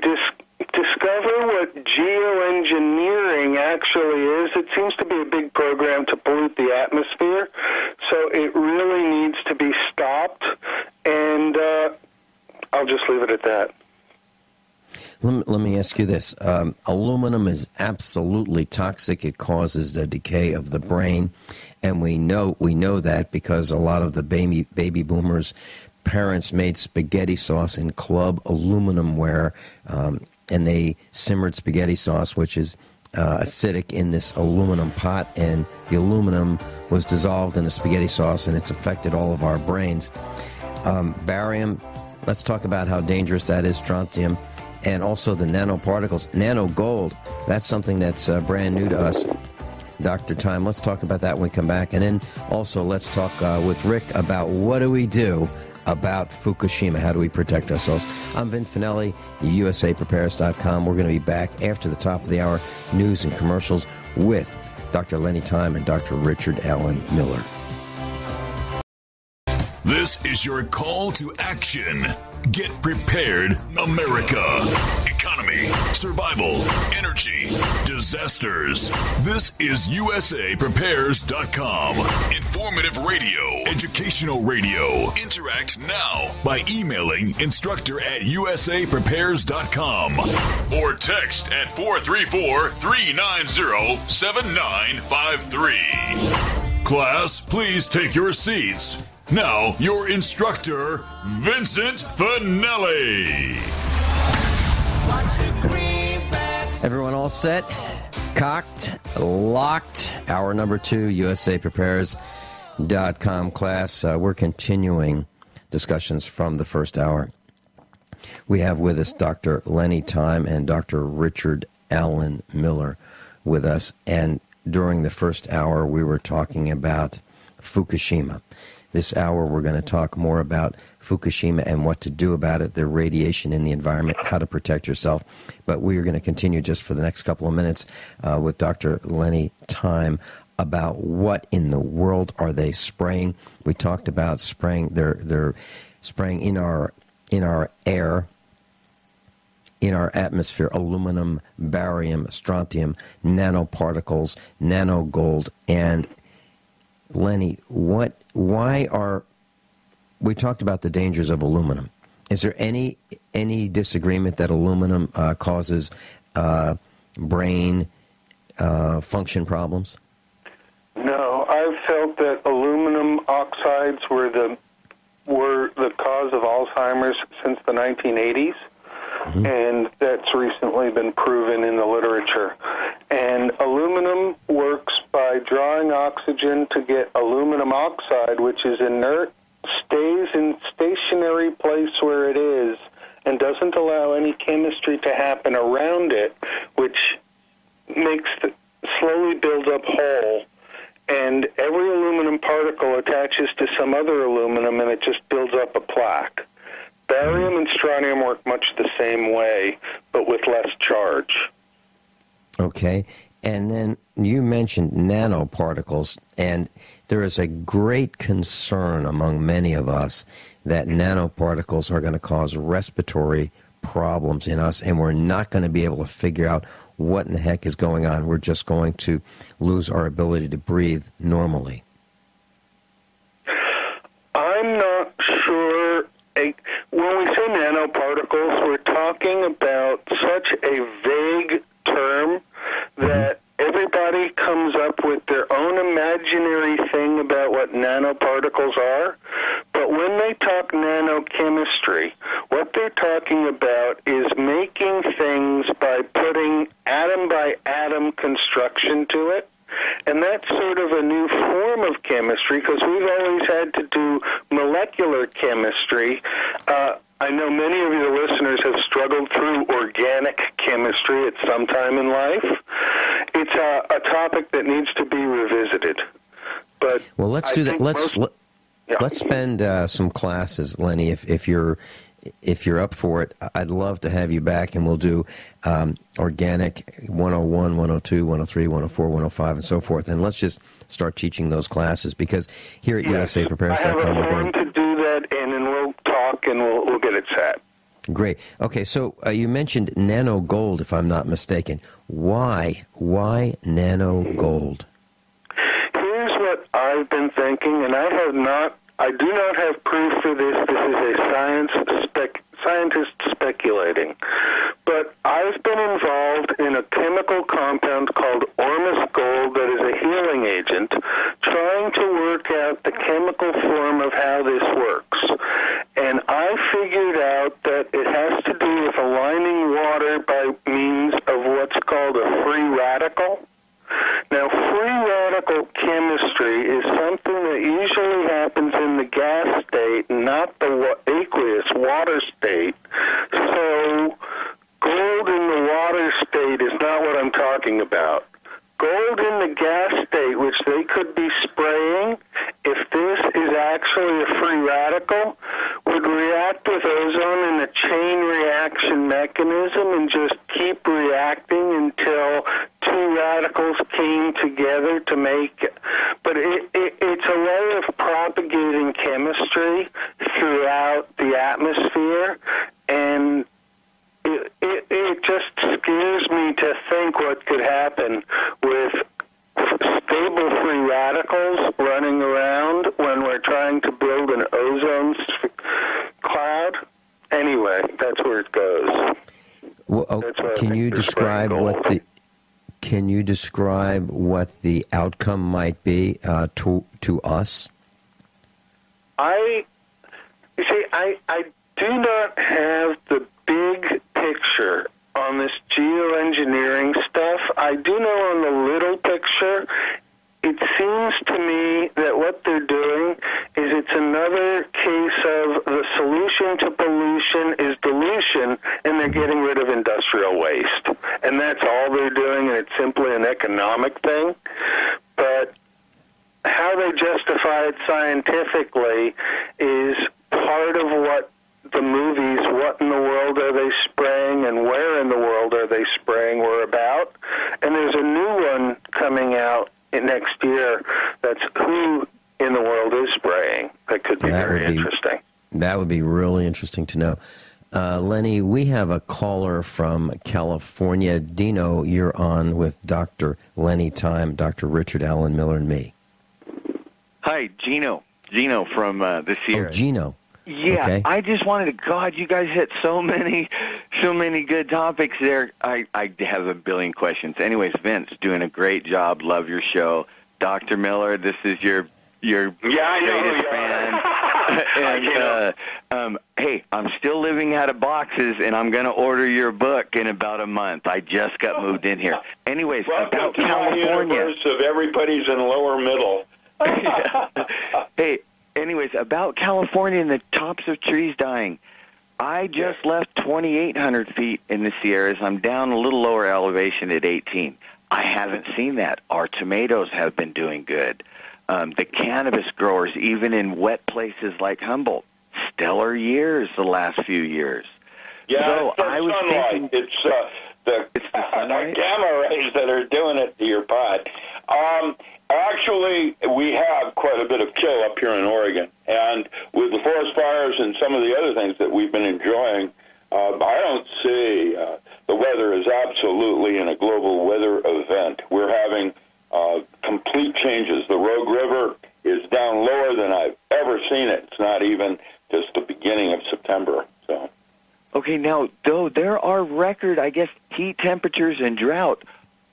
discover what geoengineering actually is. It seems to be a big program to pollute the atmosphere, so it really needs to be stopped, and I'll just leave it at that. Let me ask you this. Aluminum is absolutely toxic. It causes the decay of the brain, and we know that because a lot of the baby boomers' parents made spaghetti sauce in club aluminum ware, and they simmered spaghetti sauce, which is acidic, in this aluminum pot, and the aluminum was dissolved in the spaghetti sauce, and it's affected all of our brains. Barium, let's talk about how dangerous that is, strontium, and also the nanoparticles. Nano gold, that's something that's brand new to us. Dr. Time, let's talk about that when we come back. And then also let's talk with Rick about what do we do about Fukushima. How do we protect ourselves? I'm Vince Finelli, USAPrepares.com. We're going to be back after the top of the hour, news and commercials with Dr. Lenny Time and Dr. Richard Allen Miller. This is your call to action. Get prepared, America. Economy, survival, energy, disasters. This is USAPrepares.com. Informative radio, educational radio. Interact now by emailing instructor@USAPrepares.com or text at 434-390-7953. Class, please take your seats. Now, your instructor, Vincent Finelli. Everyone all set? Cocked? Locked? Hour number 2, USAPrepares.com class. We're continuing discussions from the first hour. We have with us Dr. Lenny Time and Dr. Richard Allen Miller with us. And during the first hour, we were talking about Fukushima. This hour, we're going to talk more about Fukushima and what to do about it, the radiation in the environment, how to protect yourself. But we are going to continue just for the next couple of minutes with Dr. Lenny Time about what in the world are they spraying. We talked about spraying. They're spraying in our air, in our atmosphere, aluminum, barium, strontium, nanoparticles, nanogold, and Lenny, why are we talked about the dangers of aluminum? Is there any disagreement that aluminum causes brain function problems? No, I've felt that aluminum oxides were the cause of Alzheimer's since the 1980s. Mm-hmm. And that's recently been proven in the literature. And aluminum works by drawing oxygen to get aluminum oxide, which is inert, stays in stationary place where it is, and doesn't allow any chemistry to happen around it, which makes the slowly builds up whole. And every aluminum particle attaches to some other aluminum, and it just builds up a plaque. Barium and strontium work much the same way, but with less charge. Okay. And then you mentioned nanoparticles, and there is a great concern among many of us that nanoparticles are going to cause respiratory problems in us, and we're not going to be able to figure out what in the heck is going on. We're just going to lose our ability to breathe normally. I'm not sure. When we say nanoparticles, we're talking about such a vague term that everybody comes up with their own imaginary thing about what nanoparticles are. But when they talk nanochemistry, what they're talking about is making things by putting atom-by-atom construction to it. And that's sort of a new form of chemistry because we've always had to do molecular chemistry. I know many of your listeners have struggled through organic chemistry at some time in life. It's a topic that needs to be revisited. But well, let's do that. Let's spend some classes, Lenny, if you're up for it. I'd love to have you back, and we'll do organic 101, 102, 103, 104, 105, and so forth. And let's just start teaching those classes because here at USAPrepares.com, we're going to do that, and then we'll talk, and we'll get it set. Great. Okay, so you mentioned nano gold, if I'm not mistaken. Why nano gold? Here's what I've been thinking, and I do not have proof for this. This is a scientist speculating. But I've been involved in a chemical compound called Ormus gold that is a healing agent, trying to work out the chemical form of how this works. And I figured out that it has to do with aligning water by means of what's called a free radical. Now, free radical chemistry is something that usually happens in the gas state, not the aqueous water state. So gold in the water state is not what I'm talking about. Gold in the gas state, which they could be spraying, if this is actually a free radical, would react with ozone in a chain reaction mechanism and just keep reacting until two radicals came together to make it. But it's a way of propagating chemistry throughout the atmosphere, and it just scares me to think what could happen with stable free radicals running around when we're trying to build an ozone cloud. Anyway, that's where it goes. Well, can you describe what the outcome might be to us? I do not have the big picture on this geoengineering stuff. I do know on the little picture, it seems to me that what they're doing is it's another case of the solution to pollution is dilution, and they're getting rid of industrial waste. And that's all they're doing, and it's simply an economic thing. But how they justify it scientifically is part of what the movies, What in the World Are They Spraying and Where in the World Are They Spraying, were about. And there's a new one coming out next year that's Who in the World is Spraying. That could be very interesting. That would be really interesting to know. Lenny, we have a caller from California. Dino, you're on with Dr. Lenny Time, Dr. Richard Allen Miller, and me. Hi, Gino. Gino from the Sierra. Oh, Gino. Yeah, okay. I just wanted to, God, you guys hit so many good topics there. I have a billion questions. Anyways, Vince, doing a great job. Love your show. Dr. Miller, this is your greatest fan. And, hey, I'm still living out of boxes, and I'm going to order your book in about a month. I just got moved in here. Anyways, about California. Universe of everybody's in lower middle. Hey, anyways, about California and the tops of trees dying. I just left 2,800 feet in the Sierras. I'm down a little lower elevation at 18. I haven't seen that. Our tomatoes have been doing good. The cannabis growers, even in wet places like Humboldt, stellar years the last few years. Yeah, so it's the I was sunlight. thinking, It's the gamma rays that are doing it to your pot. Actually, we have quite a bit of kill up here in Oregon. And with the forest fires and some of the other things that we've been enjoying, I don't see the weather is absolutely in a global weather event. We're having complete changes. The Rogue River is down lower than I've ever seen it. It's not even just the beginning of September. So. Okay, now, though there are record, I guess, heat temperatures and drought,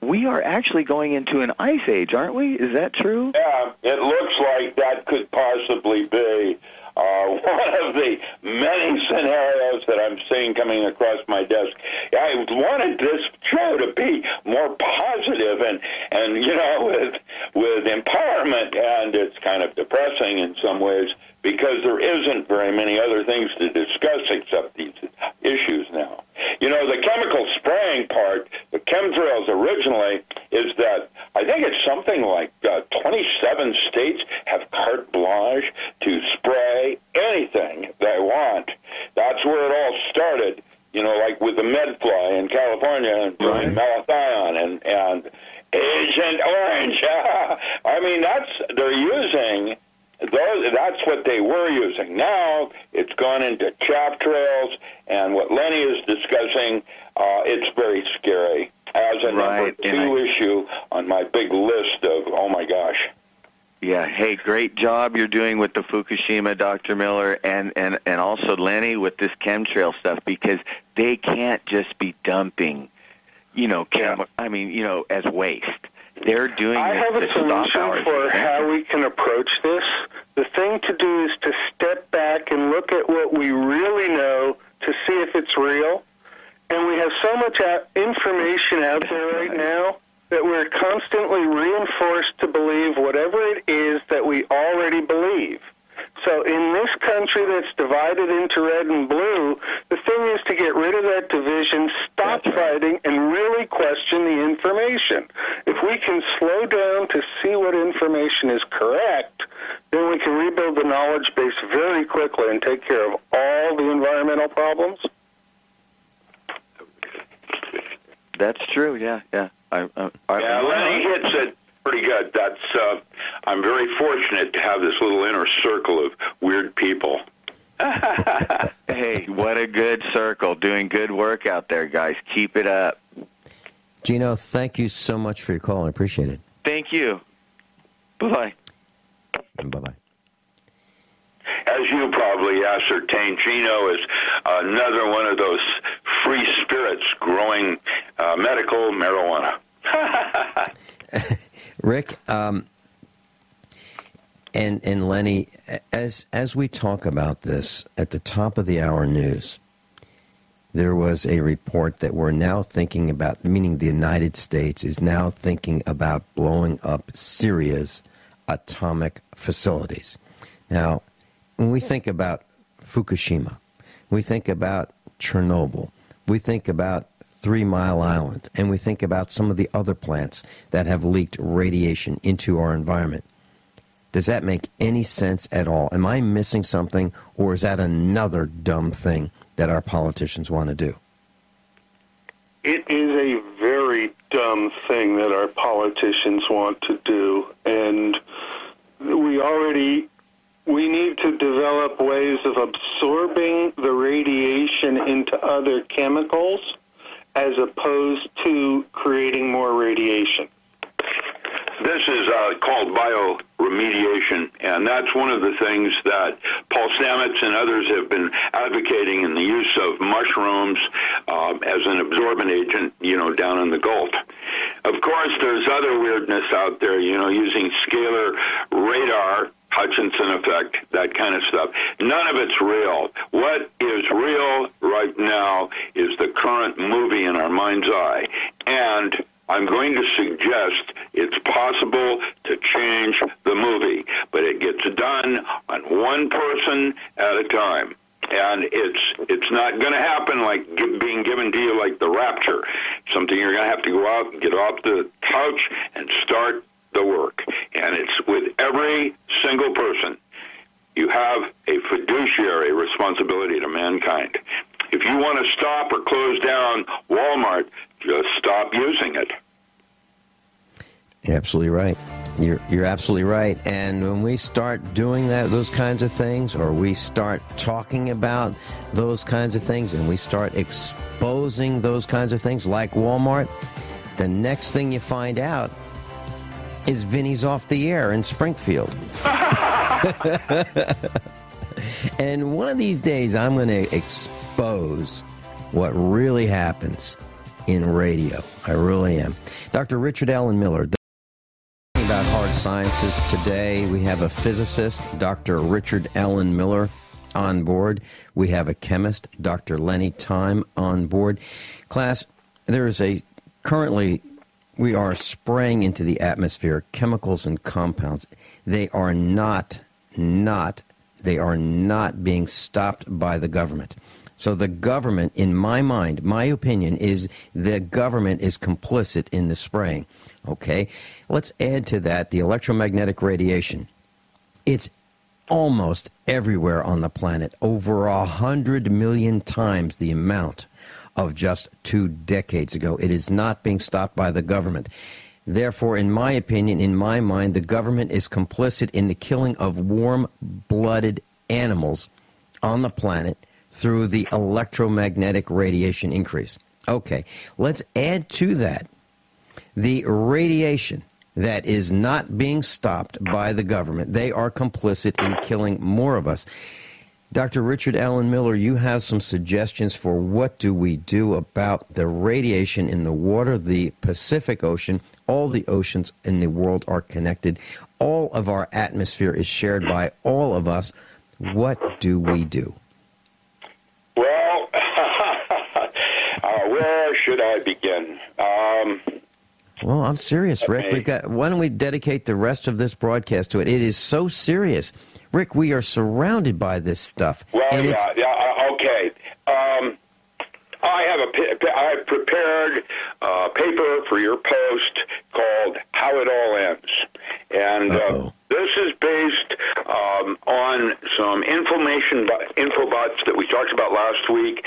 we are actually going into an ice age, aren't we? Is that true? Yeah, it looks like that could possibly be one of the many scenarios that I'm seeing coming across my desk. I wanted this show to be more positive and you know, with empowerment, and it's kind of depressing in some ways because there isn't very many other things to discuss except these issues now. You know, the chemical spraying part, the chemtrails originally, is that I think it's something like 27 states have carte blanche to spray anything they want. That's where it all started, you know, like with the medfly in California and malathion and Agent Orange. I mean, they're using That's what they were using. Now it's gone into chaff trails, and what Lenny is discussing, it's very scary. As a number 2 issue on my big list of, oh my gosh. Yeah, hey, great job you're doing with the Fukushima, Dr. Miller, and also Lenny with this chemtrail stuff, because they can't just be dumping, as waste. They're doing I have a solution for how we can approach this. The thing to do is to step back and look at what we really know to see if it's real. And we have so much information out there right now that we're constantly reinforced to believe whatever it is that we already believe. So in this country that's divided into red and blue, the thing is to get rid of that division, stop fighting, and really question the information. If we can slow down to see what information is correct, then we can rebuild the knowledge base very quickly and take care of all the environmental problems. That's true, yeah. Lenny hits it pretty good. That's I'm very fortunate to have this little inner circle of weird people. Hey, what a good circle. Doing good work out there, guys. Keep it up. Gino, thank you so much for your call. I appreciate it. Thank you. Bye-bye. And bye-bye. As you probably ascertained, Gino is another one of those free spirits growing medical marijuana. Rick, and Lenny, as we talk about this, at the top of the hour news, there was a report that we're now thinking about, meaning the United States is now thinking about blowing up Syria's atomic facilities. Now, when we think about Fukushima, we think about Chernobyl, we think about 3 Mile Island, and we think about some of the other plants that have leaked radiation into our environment. Does that make any sense at all? Am I missing something, or is that another dumb thing that our politicians want to do? It is a very dumb thing that our politicians want to do, and we need to develop ways of absorbing the radiation into other chemicals as opposed to creating more radiation. This is called bioremediation, and that's one of the things that Paul Stamets and others have been advocating in the use of mushrooms as an absorbent agent, down in the Gulf. Of course, there's other weirdness out there, using scalar radar, Hutchinson effect, that kind of stuff. None of it's real. What is real right now is the current movie in our mind's eye. And I'm going to suggest it's possible to change the movie, but it gets done on one person at a time. And it's not going to happen like being given to you like the rapture. Something you're going to have to go out and get off the couch and start the work. And it's with every single person. You have a fiduciary responsibility to mankind. If you want to stop or close down Walmart, just stop using it. You're absolutely right. You're absolutely right. And when we start doing those kinds of things, or we start talking about those kinds of things, and we start exposing those kinds of things like Walmart, the next thing you find out is Vinny's off the air in Springfield. And one of these days, I'm going to expose what really happens in radio. I really am. Dr. Richard Allen Miller, talking about hard sciences today. We have a physicist, Dr. Richard Allen Miller, on board. We have a chemist, Dr. Lenny Time, on board. Class, currently we are spraying into the atmosphere chemicals and compounds. They are not being stopped by the government. So the government, in my mind, my opinion is the government is complicit in the spraying. Okay? Let's add to that the electromagnetic radiation. It's almost everywhere on the planet, over 100 million times the amount of just 2 decades ago. It is not being stopped by the government. Therefore, in my opinion, in my mind, the government is complicit in the killing of warm-blooded animals on the planet through the electromagnetic radiation increase. Okay, let's add to that the radiation that is not being stopped by the government. They are complicit in killing more of us. Dr. Richard Allen Miller, you have some suggestions for what do we do about the radiation in the water, the Pacific Ocean. All the oceans in the world are connected. All of our atmosphere is shared by all of us. What do we do? Well, where should I begin? Well, I'm serious, Rick. Why don't we dedicate the rest of this broadcast to it? It is so serious. Rick, we are surrounded by this stuff. Well, okay. I have prepared a paper for your post called How It All Ends. And this is based on some infobots that we talked about last week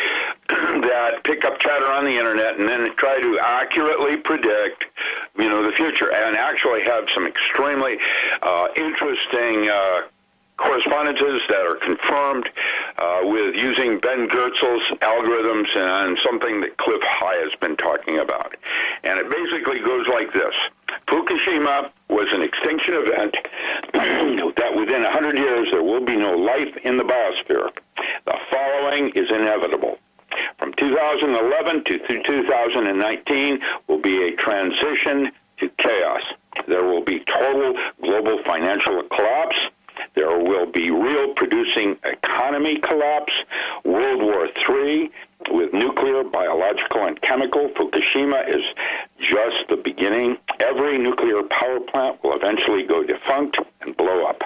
that pick up chatter on the internet and then try to accurately predict, the future, and actually have some extremely interesting correspondences that are confirmed with using Ben Goertzel's algorithms and something that Cliff High has been talking about. And it basically goes like this. Fukushima was an extinction event that within 100 years there will be no life in the biosphere. The following is inevitable. From 2011 to 2019 will be a transition to chaos. There will be total global financial collapse. There will be real producing economy collapse, World War III with nuclear, biological, and chemical. Fukushima is just the beginning. Every nuclear power plant will eventually go defunct and blow up.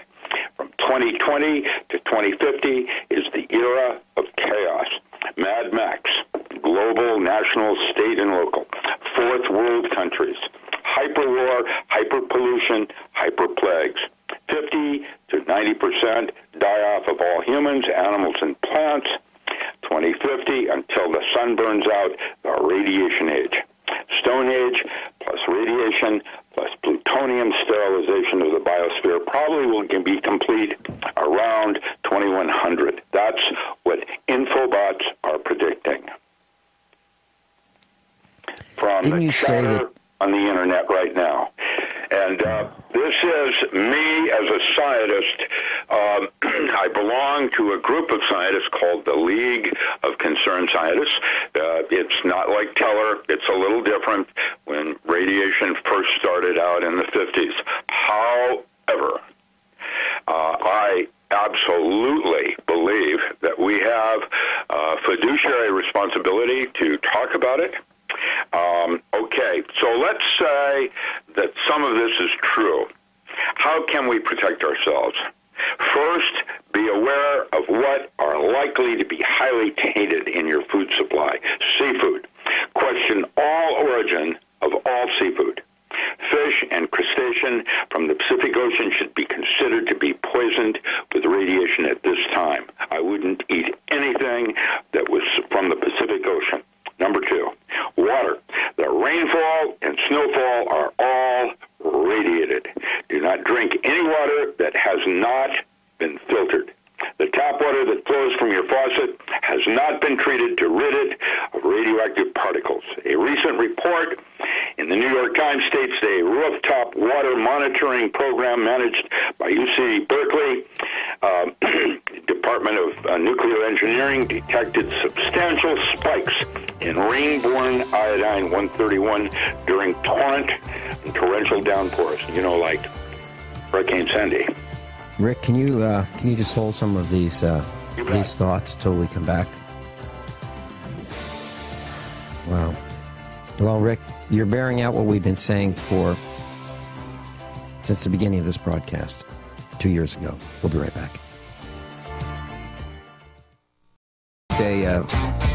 From 2020 to 2050 is the era of chaos. Mad Max, global, national, state, and local. Fourth world countries. Hyperwar, hyperpollution, hyperplagues. 50 to 90% die-off of all humans, animals, and plants. 2050 until the sun burns out, the radiation age. Stone Age plus radiation plus plutonium sterilization of the biosphere probably will be complete around 2100. That's what infobots are predicting. From the chatter on the internet right now. And this is me as a scientist. I belong to a group of scientists called the League of Concerned Scientists. It's not like Teller. It's a little different when radiation first started out in the 50s. However, I absolutely believe that we have a fiduciary responsibility to talk about it. Okay, so let's say that some of this is true. How can we protect ourselves? First, be aware of what are likely to be highly tainted in your food supply. Seafood. Question all origin of all seafood. Fish and crustacean from the Pacific Ocean should be considered to be poisoned with radiation at this time. I wouldn't eat anything that was from the Pacific Ocean. Number two, water. The rainfall and snowfall are all radiated. Do not drink any water that has not been filtered. The tap water that flows from your faucet has not been treated to rid it of radioactive particles. A recent report in the New York Times states a rooftop water monitoring program managed by UC Berkeley Department of Nuclear Engineering detected substantial spikes in rain-borne iodine-131 during torrent and torrential downpours, like Hurricane Sandy. Rick, can you just hold some of these thoughts till we come back? Wow. Well, Rick, you're bearing out what we've been saying since the beginning of this broadcast 2 years ago. We'll be right back.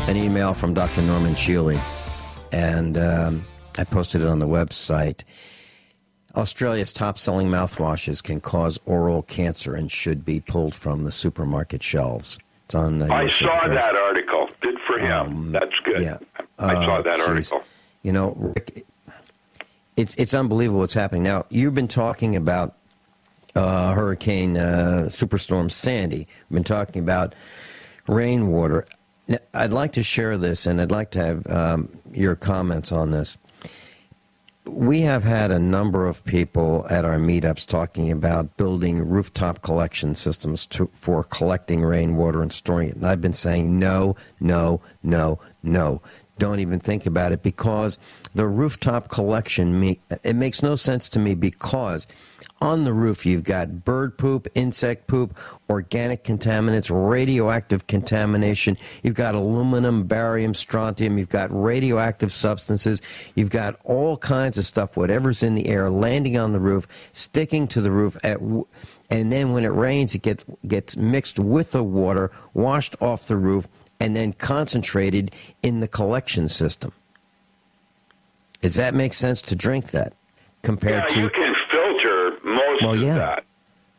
An email from Dr. Norman Shealy, and I posted it on the website. Australia's top-selling mouthwashes can cause oral cancer and should be pulled from the supermarket shelves. It's on. I saw that article. Good for him. That's good. Yeah. I saw that article. Rick, it's unbelievable what's happening. Now, you've been talking about Hurricane Superstorm Sandy. We've been talking about rainwater. Now, I'd like to share this, and I'd like to have your comments on this. We have had a number of people at our meetups talking about building rooftop collection systems for collecting rainwater and storing it. And I've been saying no, no, no, no. Don't even think about it, because the rooftop collection, it makes no sense to me, because on the roof you've got bird poop, insect poop, organic contaminants, radioactive contamination, you've got aluminum, barium, strontium, you've got radioactive substances, you've got all kinds of stuff, whatever's in the air, landing on the roof, sticking to the roof, and then when it rains it gets mixed with the water, washed off the roof, and then concentrated in the collection system. Does that make sense to drink that compared to... you can filter most of that.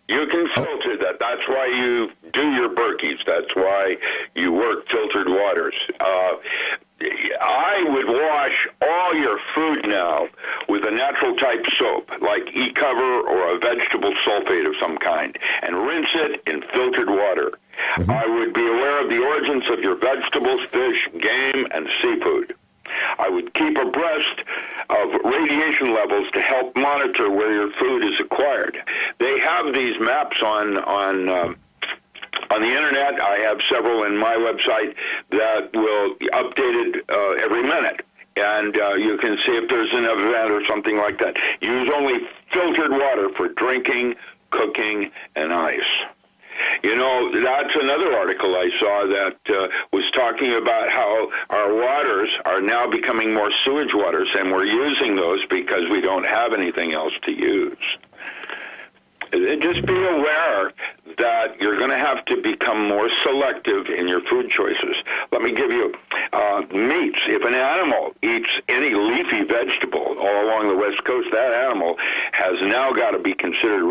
You can filter that. That's why you do your Berkeys. That's why you work filtered waters. I would wash all your food now with a natural type soap, like E-Cover or a vegetable sulfate of some kind, and rinse it in filtered water. Mm-hmm. I would be aware of the origins of your vegetables, fish, game, and seafood. I would keep abreast of radiation levels to help monitor where your food is acquired. They have these maps on the internet. I have several in my website that will be updated every minute. And you can see if there's an event or something like that. Use only filtered water for drinking, cooking, and ice. You know, that's another article I saw that was talking about how our waters are now becoming more sewage waters, and we're using those because we don't have anything else to use. Just be aware that you're going to have to become more selective in your food choices. Let me give you meats. If an animal eats any leafy vegetable all along the West Coast, that animal has now got to be considered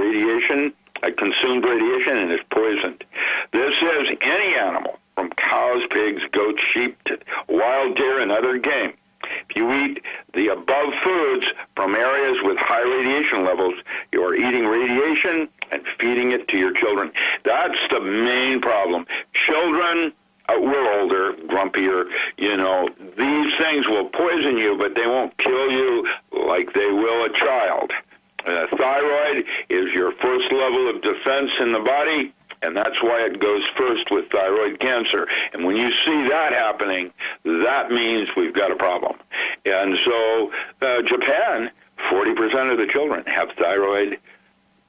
consumed radiation, and is poisoned. This is any animal, from cows, pigs, goats, sheep, to wild deer, and other game. If you eat the above foods from areas with high radiation levels, you are eating radiation and feeding it to your children. That's the main problem. Children, we're older, grumpier, you know, these things will poison you, but they won't kill you like they will a child. Thyroid is your first level of defense in the body, and that's why it goes first with thyroid cancer. And when you see that happening, that means we've got a problem. And so Japan, 40% of the children have thyroid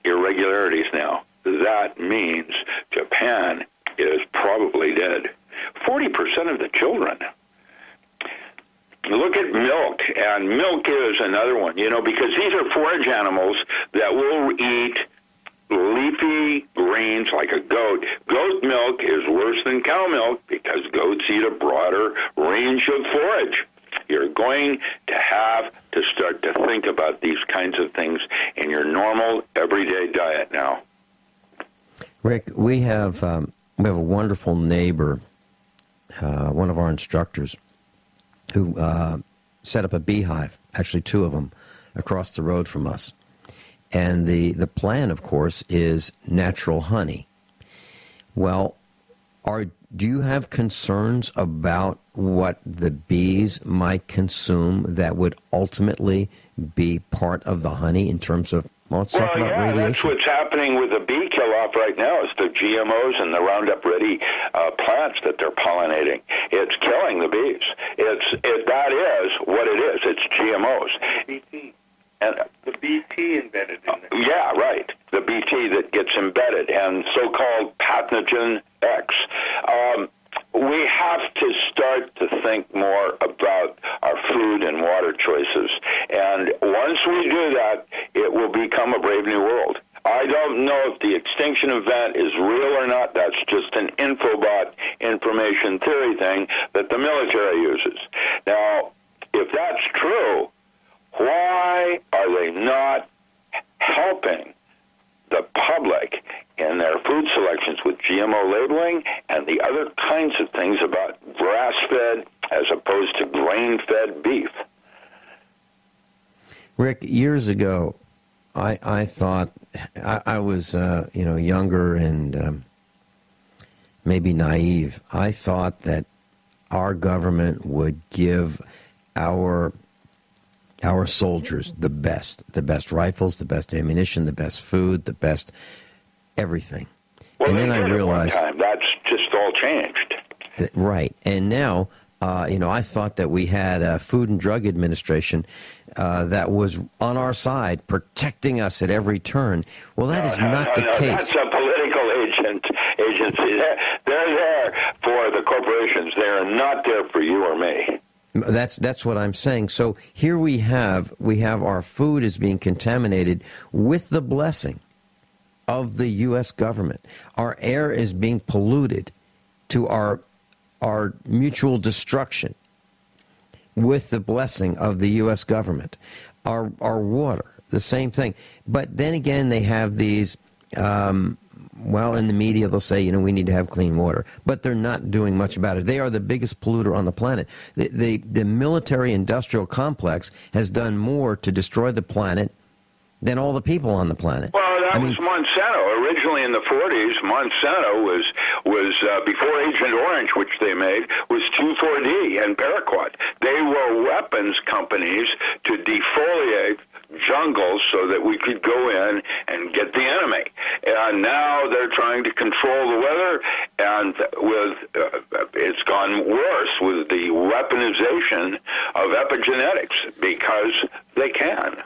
irregularities now. That means Japan is probably dead. 40% of the children. Look at milk, and milk is another one, you know, because these are forage animals that will eat leafy greens like a goat. Goat milk is worse than cow milk because goats eat a broader range of forage. You're going to have to start to think about these kinds of things in your normal, everyday diet now. Rick, we have a wonderful neighbor, one of our instructors, who set up a beehive, actually two of them, across the road from us. And the plan, of course, is natural honey. Well, do you have concerns about what the bees might consume that would ultimately be part of the honey in terms of, let's talk about radiation? That's what's happening with the bee kill-off right now, is the GMOs and the Roundup-Ready plants that they're pollinating. It's killing the bees. That is what it is. It's GMOs. BT. And the BT embedded in it. Yeah, right. The BT that gets embedded, and so-called pathogen X. We have to start to think more about our food and water choices. And once we do that, it will become a brave new world. I don't know if the extinction event is real or not. That's just an infobot information theory thing that the military uses. Now, if that's true, why are they not helping the public in their food selections with GMO labeling and the other kinds of things about grass-fed as opposed to grain-fed beef? Rick, years ago, I thought I was younger and maybe naive. I thought that our government would give our soldiers the best rifles, the best ammunition, the best food, the best everything. Well, and then I realized at one time, that's just all changed. Right, and now. I thought that we had a Food and Drug Administration that was on our side, protecting us at every turn. Well, that is not the case. That's a political agency. They're there for the corporations. They are not there for you or me. That's what I'm saying. So here we have our food is being contaminated with the blessing of the U.S. government. Our air is being polluted to our mutual destruction with the blessing of the U.S. government. Our water, the same thing. But then again, they have these, in the media they'll say, we need to have clean water. But they're not doing much about it. They are the biggest polluter on the planet. The military-industrial complex has done more to destroy the planet than all the people on the planet. Well, that was Monsanto. Originally in the 40s, Monsanto was before Agent Orange, which they made, was 2,4-D and paraquat. They were weapons companies to defoliate jungles so that we could go in and get the enemy. And now they're trying to control the weather, and it's gone worse with the weaponization of epigenetics because they can.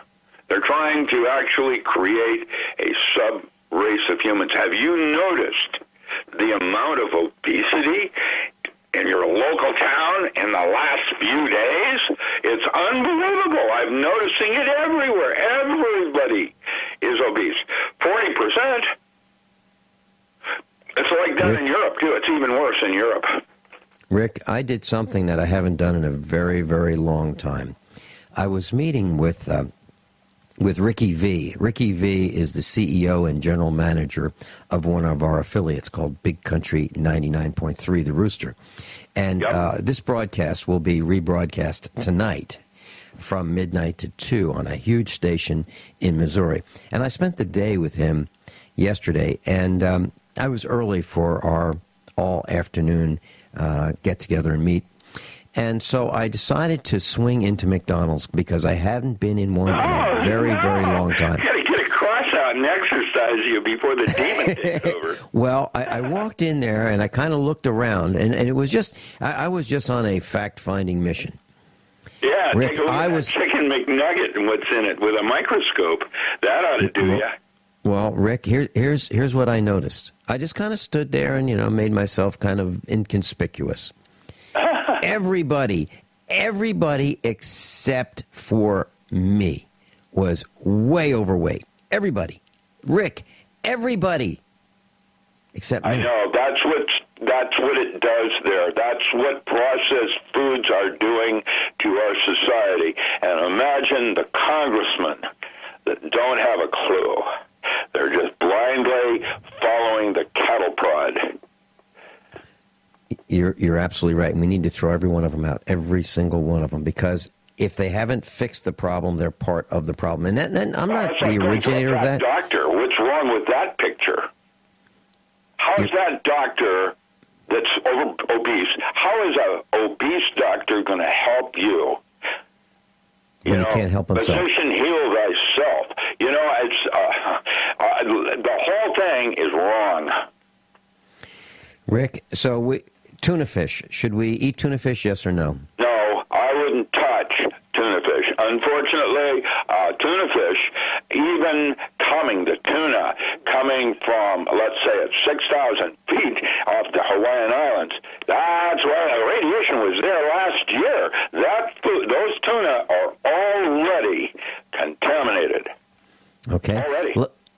They're trying to actually create a sub-race of humans. Have you noticed the amount of obesity in your local town in the last few days? It's unbelievable. I'm noticing it everywhere. Everybody is obese. 40%. It's like that in Europe, too. It's even worse in Europe. Rick, I did something that I haven't done in a very, very long time. I was meeting with Ricky V. Ricky V is the CEO and general manager of one of our affiliates called Big Country 99.3, The Rooster. And this broadcast will be rebroadcast tonight from midnight to 2 on a huge station in Missouri. And I spent the day with him yesterday, and I was early for our all-afternoon get-together and meet. And so I decided to swing into McDonald's because I hadn't been in one in a very, very long time. You got to get a cross out and exercise you before the demon takes over. Well, I walked in there and I kind of looked around, and it was just, I was just on a fact-finding mission. Yeah, Rick, take a look at that chicken McNugget and what's in it with a microscope. That ought to do ya. Well, Rick, here's what I noticed. I just kind of stood there and, made myself kind of inconspicuous. Everybody except for me was way overweight. Everybody. Rick, everybody except me. I know. That's what it does there. That's what processed foods are doing to our society. And imagine the congressmen that don't have a clue. They're just blindly following the cattle prod. You're absolutely right. And we need to throw every one of them out, every single one of them, because if they haven't fixed the problem, they're part of the problem. And I'm not the originator of that. Doctor, what's wrong with that picture? How is that doctor that's obese, how is an obese doctor going to help you? When he can't help himself. Physician, heal thyself. It's the whole thing is wrong. Rick, so tuna fish. Should we eat tuna fish, yes or no? No, I wouldn't touch tuna fish. Unfortunately, tuna fish, even the tuna coming from, let's say, at 6,000 feet off the Hawaiian Islands, that's why the radiation was there last year. Those tuna are already contaminated. Okay. Already.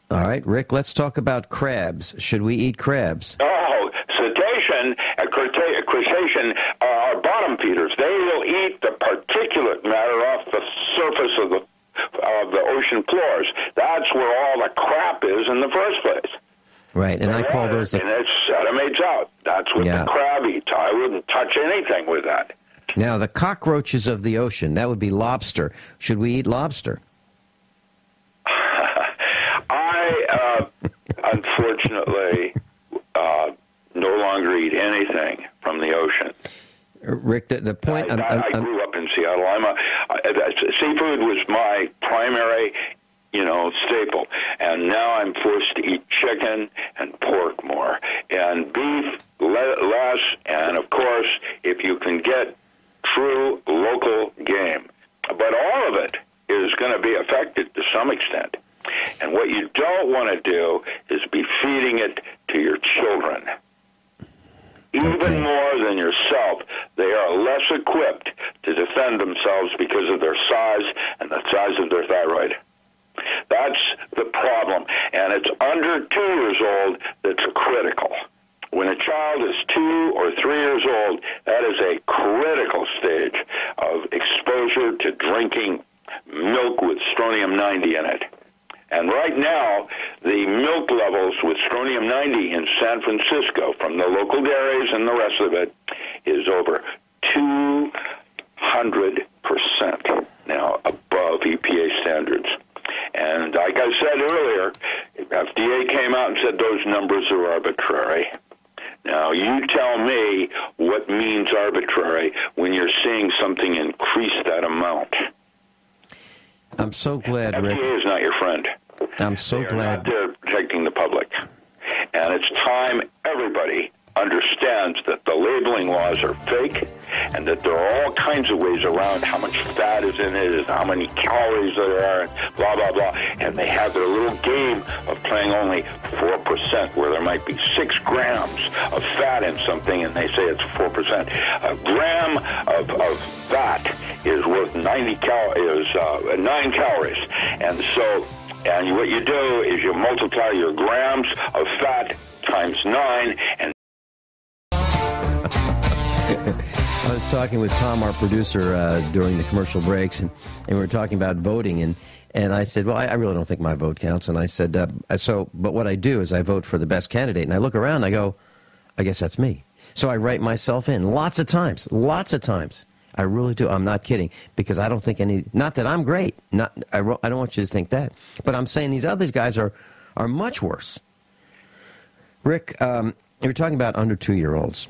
All right, Rick, let's talk about crabs. Should we eat crabs? Oh, cetacean and crustacean are bottom feeders. They will eat the particulate matter off the surface of the ocean floors. That's where all the crap is in the first place. Right, and I call those... And it sedimates out. That's what the crab eats. I wouldn't touch anything with that. Now, the cockroaches of the ocean, that would be lobster. Should we eat lobster? unfortunately, no longer eat anything from the ocean. Rick, the point... I grew up in Seattle. Seafood was my primary, staple. And now I'm forced to eat chicken and pork more. And beef less. And, of course, if you can get true local game. But all of it is going to be affected to some extent. And what you don't want to do is be feeding it to your children. Even more than yourself, they are less equipped to defend themselves because of their size and the size of their thyroid. That's the problem. And it's under 2 years old that's critical. When a child is 2 or 3 years old, that is a critical stage of exposure to drinking milk with strontium-90 in it. And right now, the milk levels with strontium-90 in San Francisco from the local dairies and the rest of it is over 200% now above EPA standards. And like I said earlier, FDA came out and said those numbers are arbitrary. Now, you tell me what means arbitrary when you're seeing something increase that amount. I'm so glad, Rick. FDA is not your friend. I'm so glad. They're protecting the public. And it's time everybody understands that the labeling laws are fake and that there are all kinds of ways around how much fat is in it and how many calories there are and blah, blah, blah. And they have their little game of playing only 4% where there might be 6 grams of fat in something and they say it's 4%. A gram of fat is worth 9 calories. And so, and what you do is you multiply your grams of fat times 9 and I was talking with Tom, our producer, during the commercial breaks, and we were talking about voting, and I said, well, I really don't think my vote counts, and I said, but what I do is I vote for the best candidate, and I look around, and I go, I guess that's me. So I write myself in lots of times. I really do. I'm not kidding, because I don't think not that I'm great. I don't want you to think that, but I'm saying these other guys are much worse. Rick, you were talking about under 2-year-olds.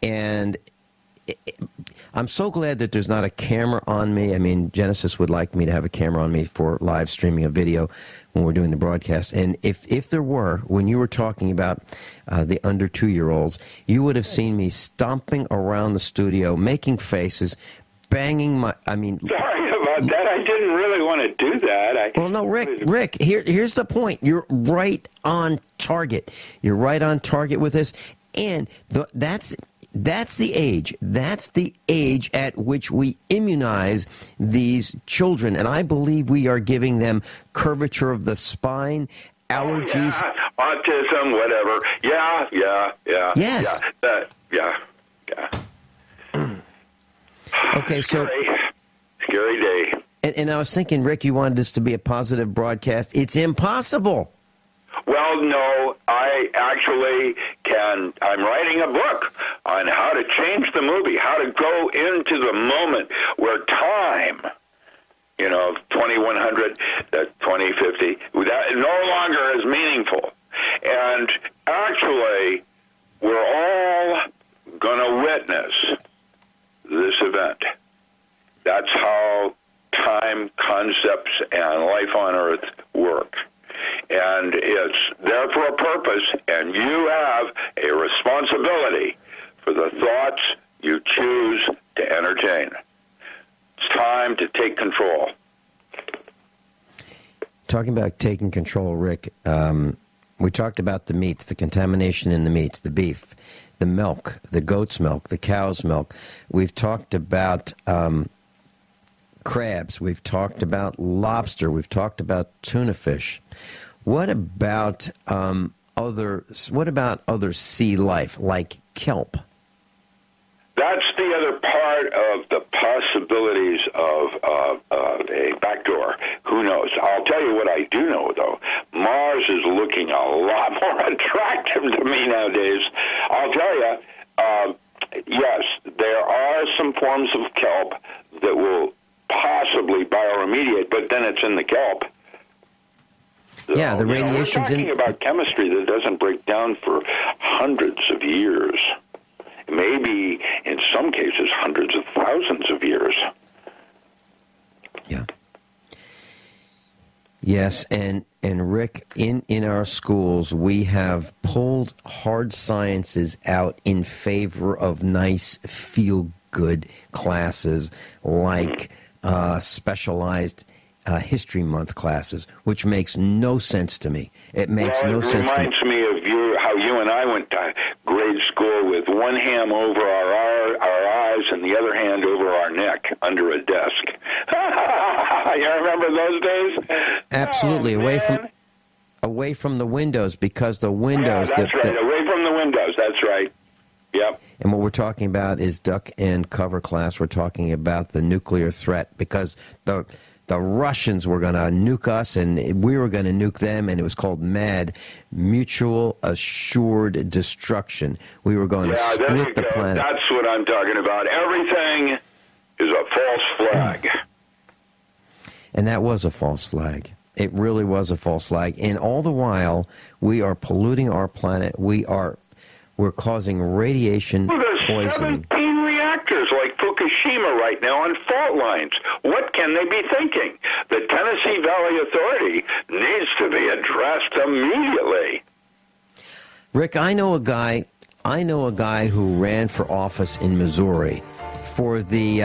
And I'm so glad that there's not a camera on me. I mean, Genesis would like me to have a camera on me for live streaming a video when we're doing the broadcast. And if there were, when you were talking about the under 2-year-olds, you would have seen me stomping around the studio, making faces, banging my... Sorry about that. I didn't really want to do that. Well, no, Rick, here's the point. You're right on target. You're right on target with this. And that's the age. That's the age at which we immunize these children. And I believe we are giving them curvature of the spine, allergies. Yeah, autism, whatever. Yeah. Yes. Yeah. Okay, Scary day. And I was thinking, Rick, you wanted this to be a positive broadcast. It's impossible. Well, no, I actually can. I'm writing a book on how to change the movie, how to go into the moment where time, 2100, 2050, that no longer is meaningful. And actually, we're all going to witness this event. That's how time concepts and life on Earth work. And it's there for a purpose, and you have a responsibility for the thoughts you choose to entertain. It's time to take control. Talking about taking control, Rick, we talked about the meats, the contamination in the meats, the beef, the milk, the goat's milk, the cow's milk. We've talked about crabs. We've talked about lobster. We've talked about tuna fish. What about other sea life like kelp? That's the other part of the possibilities of a backdoor. Who knows? I'll tell you what I do know, though. Mars is looking a lot more attractive to me nowadays. I'll tell you, yes, there are some forms of kelp that will possibly bioremediate, but then it's in the kelp. Yeah, the radiation's we're talking about chemistry that doesn't break down for hundreds of years. Maybe, in some cases, hundreds of thousands of years. Yeah. Yes, and Rick, in our schools, we have pulled hard sciences out in favor of nice, feel-good classes like specialized History Month classes, which makes no sense to me. It makes no sense to me. It reminds me of how you and I went to grade school with one hand over our eyes and the other hand over our neck under a desk. You remember those days? Absolutely. Away from the windows, because the windows... Yeah, that's right. Away from the windows. That's right. Yep. And what we're talking about is duck and cover class. We're talking about the nuclear threat, because the Russians were going to nuke us, and we were going to nuke them, and it was called MAD, Mutual Assured Destruction. We were going to split the planet. That's what I'm talking about. Everything is a false flag. And that was a false flag. It really was a false flag. And all the while, we are polluting our planet. We're causing radiation poisoning. 17 reactors like Fukushima right now on fault lines. What can they be thinking? The Tennessee Valley Authority needs to be addressed immediately. Rick, I know a guy who ran for office in Missouri for the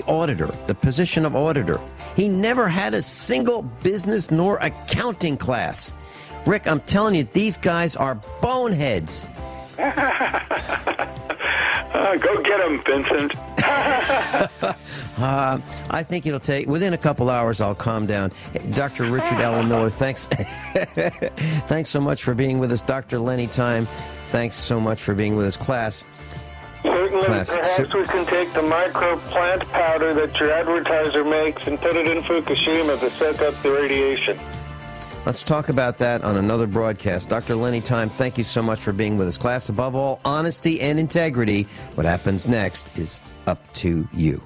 auditor, the position of auditor. He never had a single business nor accounting class. Rick, I'm telling you, these guys are boneheads. Go get him, Vincent. I think it'll take, within a couple hours, I'll calm down. Dr. Richard Allen Miller, thanks. Thanks so much for being with us. Dr. Lenny Time, thanks so much for being with us. Class. Certainly, perhaps we can take the micro plant powder that your advertiser makes and put it in Fukushima to soak up the radiation. Let's talk about that on another broadcast. Dr. Lenny Time, thank you so much for being with us. Class, above all, honesty and integrity. What happens next is up to you.